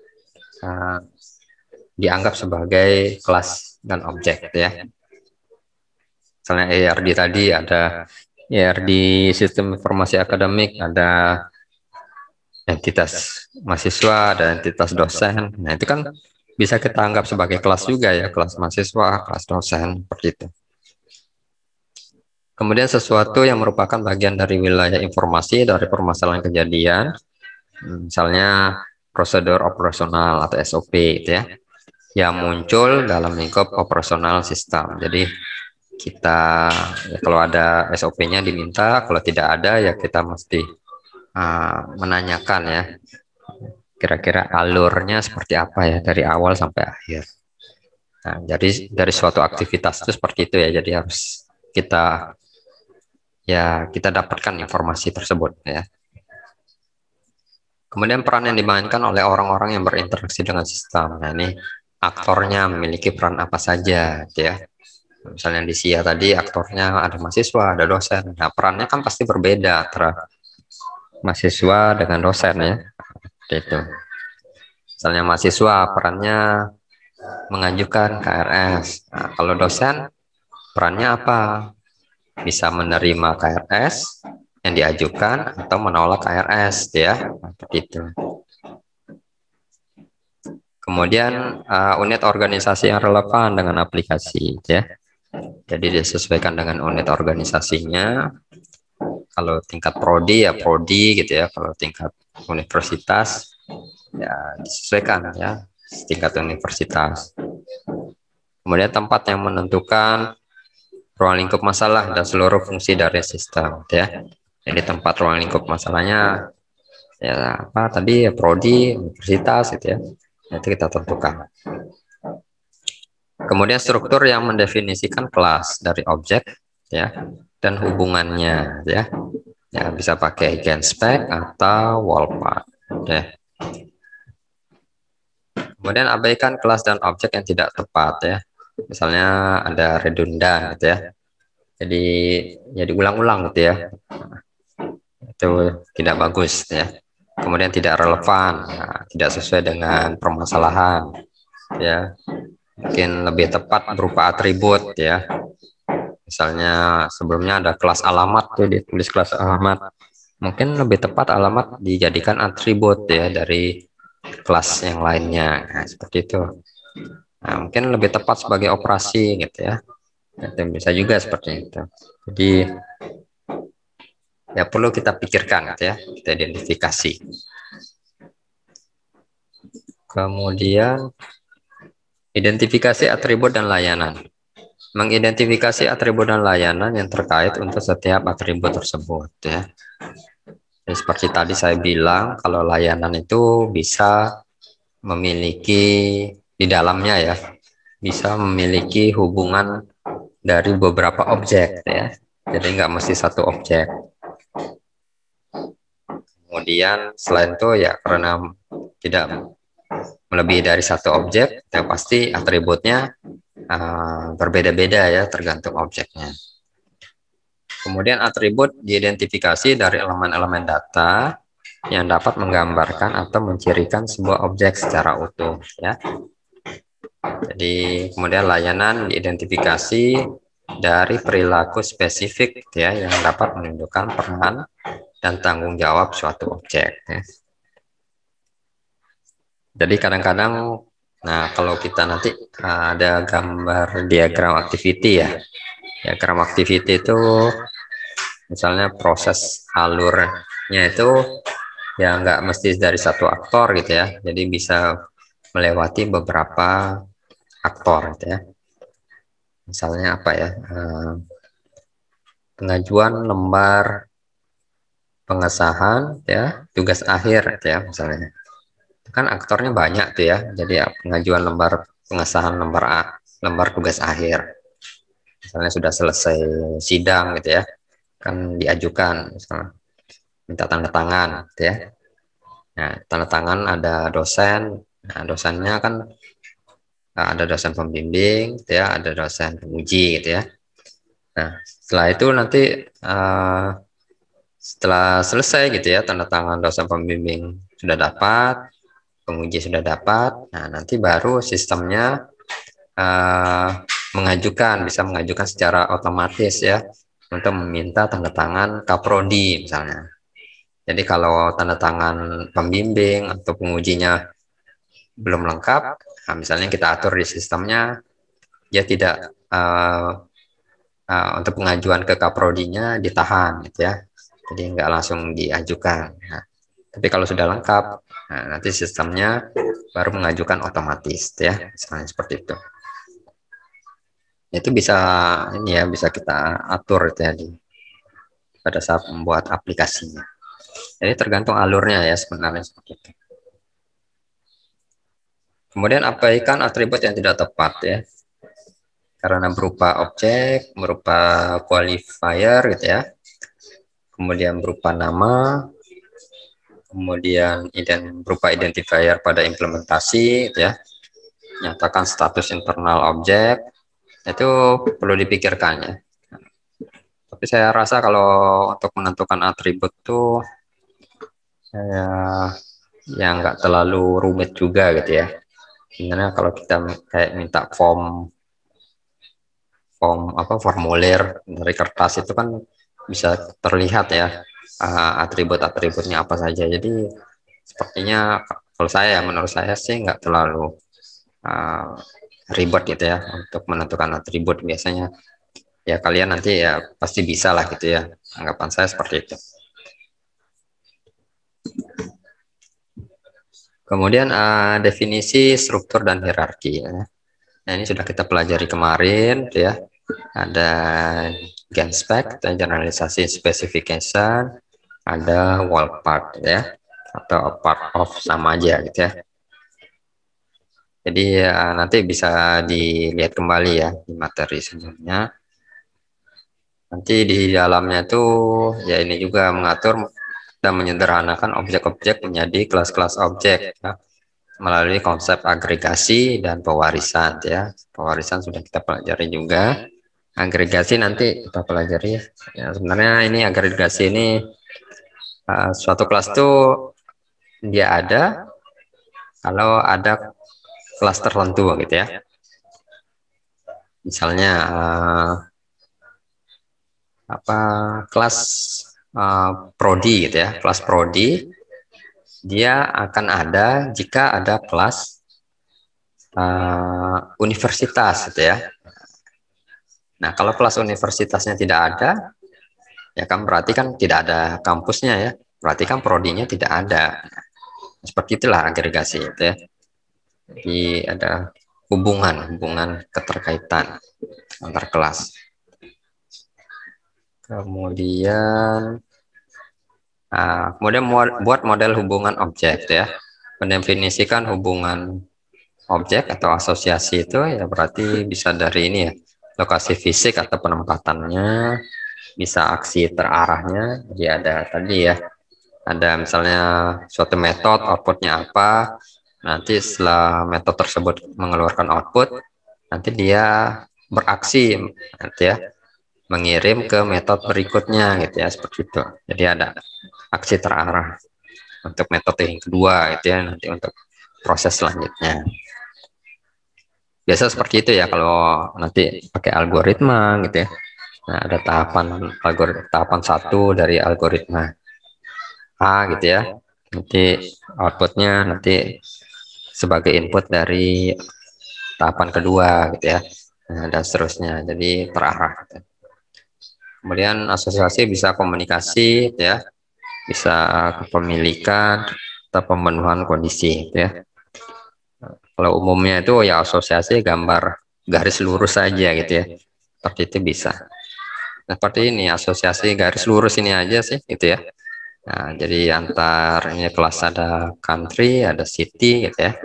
dianggap sebagai kelas dan objek ya. Misalnya IRD tadi ada IRD sistem informasi akademik, ada entitas mahasiswa, ada entitas dosen. Nah, itu kan bisa kita anggap sebagai kelas juga ya, kelas mahasiswa, kelas dosen, seperti itu. Kemudian sesuatu yang merupakan bagian dari wilayah informasi dari permasalahan kejadian, misalnya prosedur operasional atau SOP itu ya, yang muncul dalam lingkup operasional sistem. Jadi kita ya, kalau ada SOP-nya diminta, kalau tidak ada ya kita mesti menanyakan ya, kira-kira alurnya seperti apa ya dari awal sampai akhir. Nah, jadi dari suatu aktivitas itu seperti itu ya. Jadi harus kita dapatkan informasi tersebut ya. Kemudian peran yang dimainkan oleh orang-orang yang berinteraksi dengan sistem. Nah, ini aktornya memiliki peran apa saja ya. Misalnya di SIA tadi aktornya ada mahasiswa, ada dosen. Nah, perannya kan pasti berbeda antara mahasiswa dengan dosen ya. Itu. Misalnya mahasiswa perannya mengajukan KRS. Nah, kalau dosen perannya apa? Bisa menerima KRS yang diajukan atau menolak KRS ya. Seperti itu. Kemudian unit organisasi yang relevan dengan aplikasi ya. Jadi disesuaikan dengan unit organisasinya. Kalau tingkat prodi ya prodi gitu ya. Kalau tingkat universitas ya disesuaikan ya tingkat universitas. Kemudian tempat yang menentukan ruang lingkup masalah dan seluruh fungsi dari sistem ya. Jadi tempat ruang lingkup masalahnya ya apa tadi ya prodi, universitas gitu ya. Itu kita tentukan. Kemudian struktur yang mendefinisikan kelas dari objek ya dan hubungannya ya. Ya bisa pakai genspec atau wallpath ya. Kemudian abaikan kelas dan objek yang tidak tepat ya. Misalnya ada redundan gitu ya. Jadi ulang-ulang gitu ya. itu tidak bagus ya. Kemudian tidak relevan, tidak sesuai dengan permasalahan ya. Mungkin lebih tepat berupa atribut ya. Misalnya sebelumnya ada kelas alamat tuh, ditulis kelas alamat. Mungkin lebih tepat alamat dijadikan atribut ya dari kelas yang lainnya. Nah, seperti itu. Nah, mungkin lebih tepat sebagai operasi gitu ya. Itu bisa juga seperti itu. Jadi ya perlu kita pikirkan gitu ya, kita identifikasi. Kemudian identifikasi atribut dan layanan. Mengidentifikasi atribut dan layanan yang terkait untuk setiap atribut tersebut ya. Jadi, seperti tadi saya bilang, kalau layanan itu bisa memiliki di dalamnya ya, bisa memiliki hubungan dari beberapa objek ya. Jadi nggak mesti satu objek. Kemudian selain itu ya karena tidak melebihi dari satu objek, ya pasti atributnya berbeda-beda ya tergantung objeknya. Kemudian atribut diidentifikasi dari elemen-elemen data yang dapat menggambarkan atau mencirikan sebuah objek secara utuh ya. Jadi kemudian layanan diidentifikasi dari perilaku spesifik ya yang dapat menunjukkan peran dan tanggung jawab suatu objek ya. Jadi kadang-kadang nah kalau kita nanti ada gambar diagram activity ya. Diagram activity itu misalnya proses alurnya itu ya nggak mesti dari satu aktor gitu ya. Jadi bisa melewati beberapa aktor gitu ya. Misalnya apa ya? Pengajuan lembar pengesahan ya, tugas akhir gitu ya misalnya. Itu kan aktornya banyak tuh ya. Jadi ya, pengajuan lembar pengesahan lembar tugas akhir. Misalnya sudah selesai sidang gitu ya. Kan diajukan misalnya minta tanda tangan gitu ya. Nah, tanda tangan ada dosen. Nah, dosennya kan ada dosen pembimbing gitu ya, ada dosen penguji gitu ya. Nah, setelah itu nanti setelah selesai gitu ya, tanda tangan dosen pembimbing sudah dapat, penguji sudah dapat, nah nanti baru sistemnya bisa mengajukan secara otomatis ya untuk meminta tanda tangan kaprodi misalnya. Jadi kalau tanda tangan pembimbing atau pengujinya belum lengkap, nah misalnya kita atur di sistemnya, dia tidak untuk pengajuan ke kaprodinya ditahan gitu ya. Jadi nggak langsung diajukan. Nah, tapi kalau sudah lengkap, nah, nanti sistemnya baru mengajukan otomatis ya, misalnya seperti itu. Itu bisa ini ya, bisa kita atur tadi pada saat membuat aplikasinya. Jadi tergantung alurnya ya sebenarnya seperti itu. Kemudian abaikan atribut yang tidak tepat ya. Karena berupa objek, berupa qualifier gitu ya. Kemudian berupa nama, kemudian berupa identifier pada implementasi gitu ya. Nyatakan status internal objek, itu perlu dipikirkan ya. Tapi saya rasa kalau untuk menentukan atribut tuh ya nggak terlalu rumit juga gitu ya. Sebenarnya kalau kita kayak minta formulir dari kertas itu kan bisa terlihat ya atribut-atributnya apa saja. Jadi sepertinya kalau menurut saya sih nggak terlalu ribet gitu ya untuk menentukan atribut. Biasanya ya kalian nanti ya pasti bisa lah gitu ya, anggapan saya seperti itu. Kemudian definisi struktur dan hierarki ya. Nah ini sudah kita pelajari kemarin ya. Ada gen spec, generalisasi specification, ada wall part ya, atau part of sama aja gitu ya. Jadi nanti bisa dilihat kembali ya di materi sebelumnya. Nanti di dalamnya tuh ya ini juga mengatur dan menyederhanakan objek-objek menjadi kelas-kelas objek ya, melalui konsep agregasi dan pewarisan ya. Pewarisan sudah kita pelajari juga. Agregasi nanti kita pelajari ya. Sebenarnya ini agregasi ini Suatu kelas itu dia ada kalau ada kelas tertentu gitu ya. Misalnya kelas prodi gitu ya. Kelas prodi dia akan ada jika ada kelas universitas gitu ya. Nah, kalau kelas universitasnya tidak ada, ya kan berarti kan tidak ada kampusnya ya. Berarti kan prodinya tidak ada. Seperti itulah agregasi itu ya. Jadi ada hubungan keterkaitan antar kelas. Kemudian buat model hubungan objek ya. Mendefinisikan hubungan objek atau asosiasi itu ya berarti bisa dari ini ya, lokasi fisik atau penempatannya, bisa aksi terarahnya. Jadi ada tadi ya, ada misalnya suatu metode outputnya apa, nanti setelah metode tersebut mengeluarkan output, nanti dia beraksi nanti ya, mengirim ke metode berikutnya gitu ya, seperti itu. Jadi ada aksi terarah untuk metode yang kedua gitu ya, nanti untuk proses selanjutnya. Biasa seperti itu ya kalau nanti pakai algoritma gitu ya. Nah, ada tahapan satu dari algoritma A gitu ya. Nanti outputnya nanti sebagai input dari tahapan kedua gitu ya. Nah, dan seterusnya. Jadi terarah. Gitu. Kemudian asosiasi bisa komunikasi gitu ya. Bisa kepemilikan atau pemenuhan kondisi gitu ya. Kalau umumnya itu ya asosiasi gambar garis lurus saja gitu ya. Seperti itu bisa. Nah, seperti ini asosiasi garis lurus ini aja sih gitu ya. Nah, jadi antaranya kelas ada country, ada city gitu ya.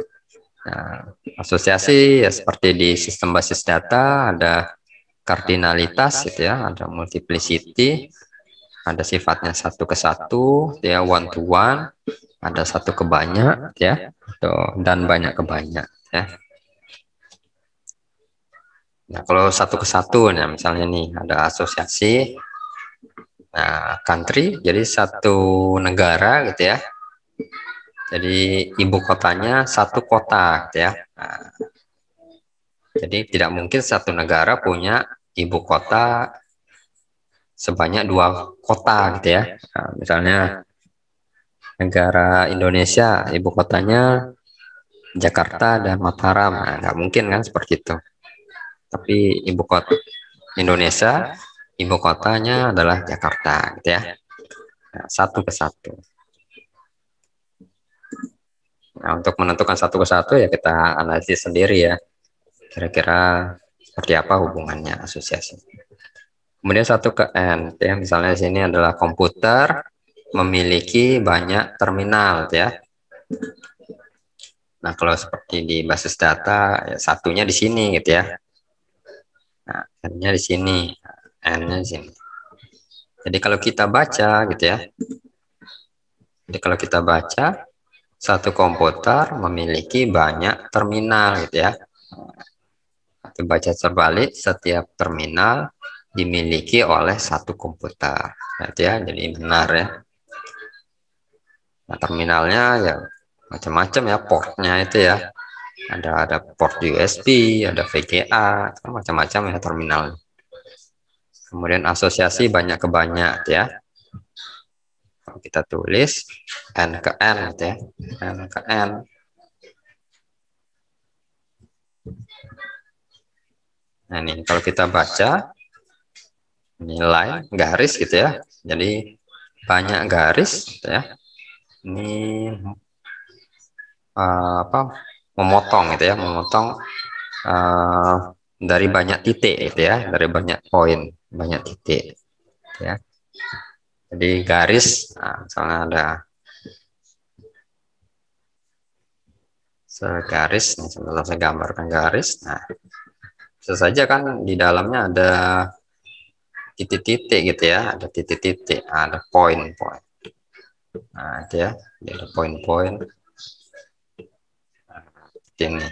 Nah, asosiasi ya seperti di sistem basis data ada kardinalitas gitu ya, ada multiplicity, ada sifatnya satu ke satu, ya one to one, ada satu ke banyak ya, dan banyak ke banyak ya. Nah, kalau satu ke satu, nah misalnya nih ada asosiasi, nah country, jadi satu negara gitu ya. Jadi ibu kotanya satu kota gitu ya. Nah, jadi tidak mungkin satu negara punya ibu kota sebanyak dua kota gitu ya. Nah, misalnya negara Indonesia ibu kotanya Jakarta dan Mataram, nah, nggak mungkin kan seperti itu. Tapi ibu kota Indonesia ibu kotanya adalah Jakarta gitu ya. Nah, satu ke satu. Nah, untuk menentukan satu ke satu ya kita analisis sendiri ya. Kira-kira seperti apa hubungannya asosiasi. Kemudian satu ke N, ya misalnya di sini adalah komputer memiliki banyak terminal, ya. Nah kalau seperti di basis data, ya, satunya di sini, gitu ya. Nah, N-nya di sini, N-nya di sini. Jadi kalau kita baca, gitu ya. Jadi kalau kita baca, satu komputer memiliki banyak terminal, gitu ya. Atau baca terbalik, setiap terminal dimiliki oleh satu komputer. Ya, jadi benar ya. Nah, terminalnya ya macam-macam ya, portnya itu ya. Ada port USB, ada VGA, macam-macam ya terminal. Kemudian asosiasi banyak ke banyak ya. Kalau kita tulis N ke N gitu ya. N ke N. Nah, ini kalau kita baca nilai garis gitu ya. Jadi banyak garis gitu ya. Ini memotong gitu ya, memotong dari banyak titik gitu ya, dari banyak poin, banyak titik gitu ya. Jadi garis, nah, misalnya ada segaris, nih, sebentar saya gambarkan garis. Nah, bisa saja kan di dalamnya ada titik-titik gitu ya, ada titik-titik, ada poin-poin. Nah, itu ya, ada poin-poin. Nah, ini.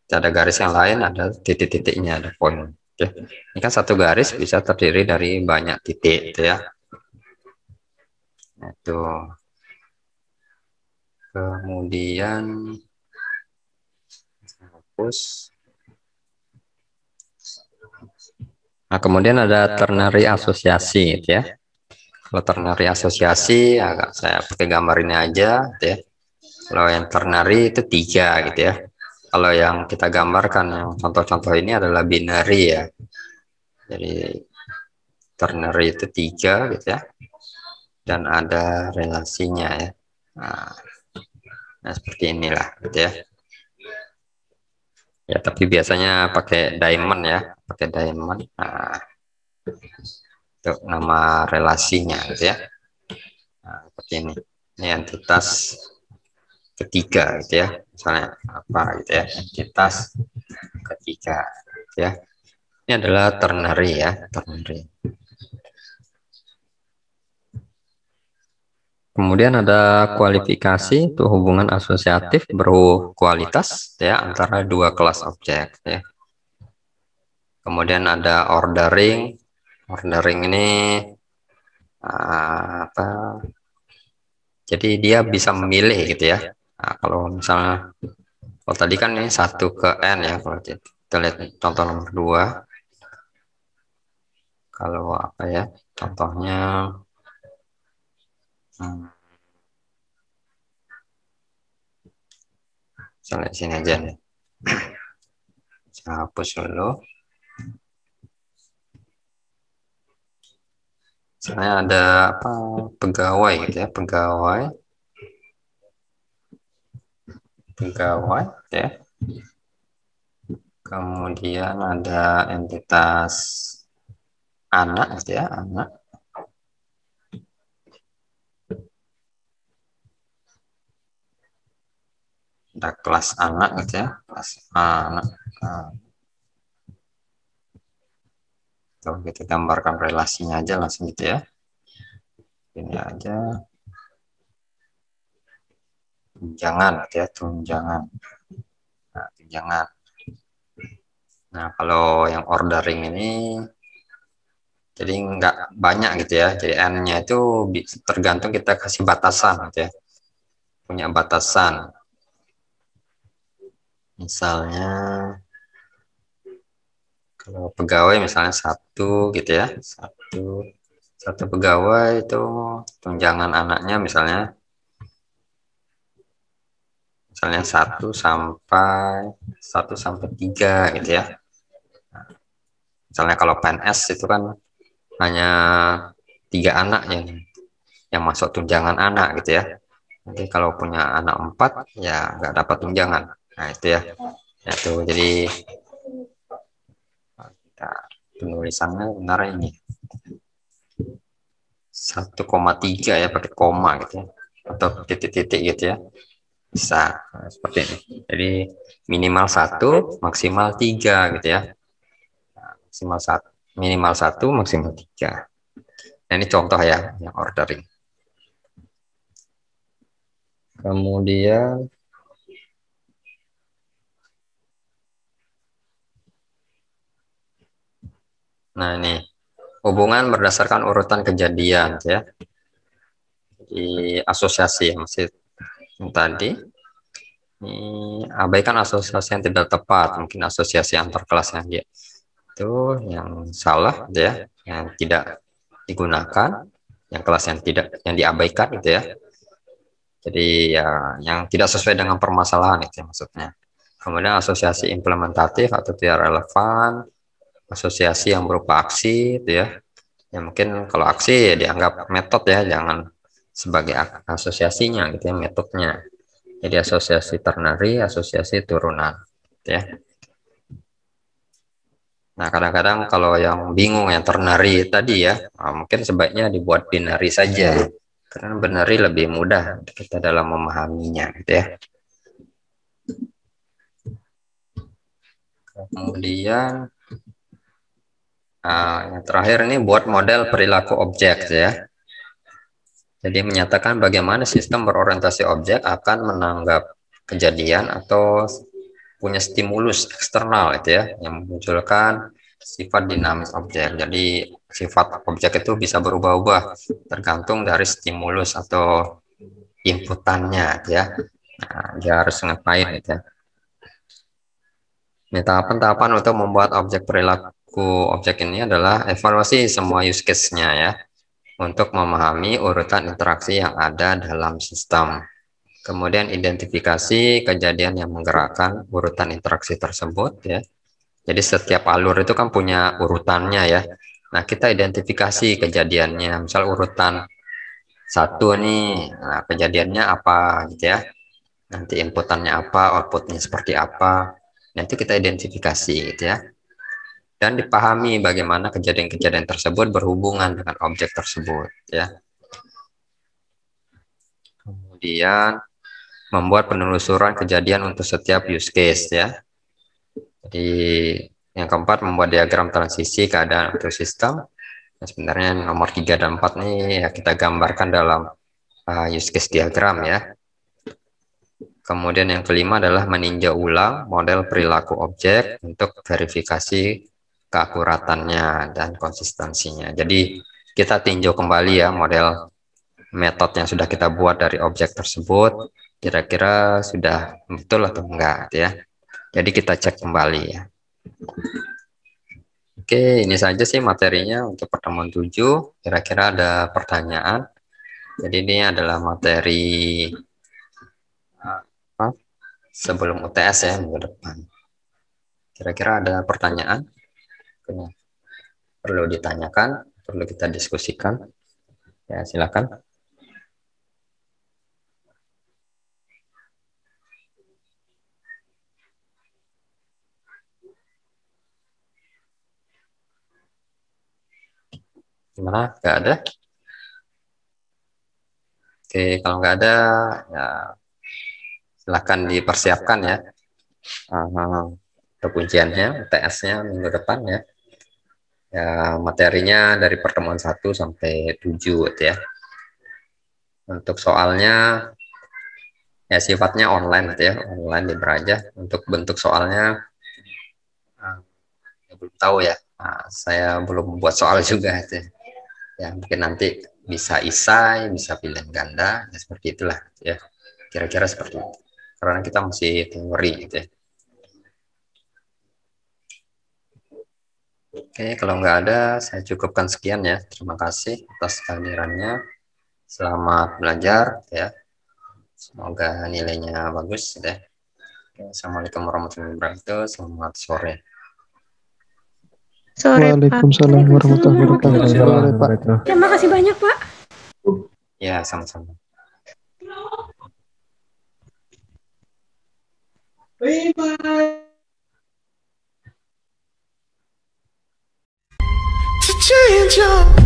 Ada garis yang lain, ada titik-titiknya, ada poin. Oke. Ini kan satu garis bisa terdiri dari banyak titik, gitu ya. Itu. Kemudian hapus. Nah, kemudian ada ternary asosiasi gitu ya. Kalau ternary asosiasi agak saya pakai gambar ini aja gitu ya. Kalau yang ternary itu 3 gitu ya. Kalau yang kita gambarkan yang contoh-contoh ini adalah binary ya. Jadi ternary itu 3 gitu ya. Dan ada relasinya ya. Nah seperti inilah gitu ya. Ya tapi biasanya pakai diamond ya, pakai diamond. Nah, untuk nama relasinya gitu ya. Nah, seperti ini. Ini entitas ketiga gitu ya. Misalnya apa gitu ya, entitas ketiga gitu ya. Ini adalah ternary ya, ternary. Kemudian ada kualifikasi, itu hubungan asosiatif berkualitas ya antara dua kelas objek ya. Kemudian ada ordering. Ordering ini apa? Jadi dia bisa memilih gitu ya. Nah, kalau misalnya kalau tadi kan ini 1 ke n ya, kalau kita lihat contoh nomor 2. Kalau apa ya? Contohnya misalnya sini aja nih. Saya hapus dulu. Misalnya ada apa pegawai gitu ya, pegawai ya. Kemudian ada entitas anak gitu ya, anak. Ada kelas anak gitu ya, kelas anak. Nah, kalau kita gambarkan relasinya aja langsung gitu ya. Ini aja. Tunjangan gitu ya, tunjangan. Nah, tunjangan. Nah, kalau yang ordering ini jadi nggak banyak gitu ya. Jadi n-nya itu tergantung kita kasih batasan gitu ya. Punya batasan. Misalnya kalau pegawai misalnya 1 gitu ya. Satu pegawai itu tunjangan anaknya misalnya 1 sampai 3 gitu ya. Misalnya kalau PNS itu kan hanya 3 anak yang masuk tunjangan anak gitu ya. Nanti kalau punya anak 4 ya nggak dapat tunjangan. Nah itu ya. Itu jadi kita penulisannya benar ini 1,3 ya pakai koma gitu ya. Atau titik-titik gitu ya. Bisa seperti ini. Jadi minimal 1, maksimal 3 gitu ya. Maksimal 1, minimal 1, maksimal 3. Nah, ini contoh ya yang ordering. Kemudian nah ini hubungan berdasarkan urutan kejadian ya. Di asosiasi masih tadi ini abaikan asosiasi yang tidak tepat, mungkin asosiasi antar kelas yang dia itu yang salah ya, yang tidak digunakan, yang kelas yang yang diabaikan gitu ya. Jadi ya yang tidak sesuai dengan permasalahan itu maksudnya. Kemudian asosiasi implementatif atau tidak relevan, asosiasi yang berupa aksi itu ya. Ya mungkin kalau aksi ya dianggap metode ya, jangan sebagai asosiasinya gitu ya, metodenya. Jadi asosiasi ternary, asosiasi turunan gitu ya. Nah kadang-kadang kalau yang bingung yang ternary tadi ya, mungkin sebaiknya dibuat binary saja karena binary lebih mudah kita dalam memahaminya gitu ya. Kemudian yang terakhir ini buat model perilaku objek ya. Jadi menyatakan bagaimana sistem berorientasi objek akan menanggap kejadian atau punya stimulus eksternal itu ya yang memunculkan sifat dinamis objek. Jadi sifat objek itu bisa berubah-ubah tergantung dari stimulus atau inputannya ya. Nah, dia harus ngapain gitu ya. Ini tahapan-tahapan untuk membuat objek perilaku objek ini adalah evaluasi semua use case-nya ya, untuk memahami urutan interaksi yang ada dalam sistem. Kemudian identifikasi kejadian yang menggerakkan urutan interaksi tersebut ya. Jadi setiap alur itu kan punya urutannya ya. Nah, kita identifikasi kejadiannya, misal urutan satu nih, nah, kejadiannya apa gitu ya. Nanti inputannya apa, outputnya seperti apa. Nanti kita identifikasi gitu ya. Dan dipahami bagaimana kejadian-kejadian tersebut berhubungan dengan objek tersebut ya. Kemudian membuat penelusuran kejadian untuk setiap use case ya. Jadi yang keempat, membuat diagram transisi keadaan untuk sistem. Nah, sebenarnya nomor 3 dan 4 nih ya kita gambarkan dalam use case diagram ya. Kemudian yang kelima adalah meninjau ulang model perilaku objek untuk verifikasi keakuratannya dan konsistensinya. Jadi kita tinjau kembali ya model metode yang sudah kita buat dari objek tersebut, kira-kira sudah betul atau enggak ya. Jadi kita cek kembali ya. Oke, ini saja sih materinya untuk pertemuan 7. Kira-kira ada pertanyaan. Jadi ini adalah materi sebelum UTS ya minggu depan. Kira-kira ada pertanyaan? Perlu ditanyakan, perlu kita diskusikan. Ya, silakan. Gimana? Nggak ada? Oke, kalau nggak ada, ya silahkan dipersiapkan ya. Untuk ujiannya, UTS-nya minggu depan ya. Ya, materinya dari pertemuan 1 sampai 7 ya. Untuk soalnya ya sifatnya online ya, online di Beraja. Untuk bentuk soalnya belum tahu ya. Nah, saya belum buat soal juga itu. Ya, mungkin nanti bisa isai, bisa pilihan ganda, ya seperti itulah ya. Kira-kira seperti itu. Karena kita masih teori gitu ya. Oke, kalau nggak ada, saya cukupkan sekian ya. Terima kasih atas kehadirannya. Selamat belajar ya. Semoga nilainya bagus ya. Oke, assalamualaikum warahmatullahi wabarakatuh. Selamat sore. Sore, Pak. Waalaikumsalam warahmatullahi wabarakatuh. Terima kasih banyak, Pak. Ya, sama-sama. Bye-bye. To change your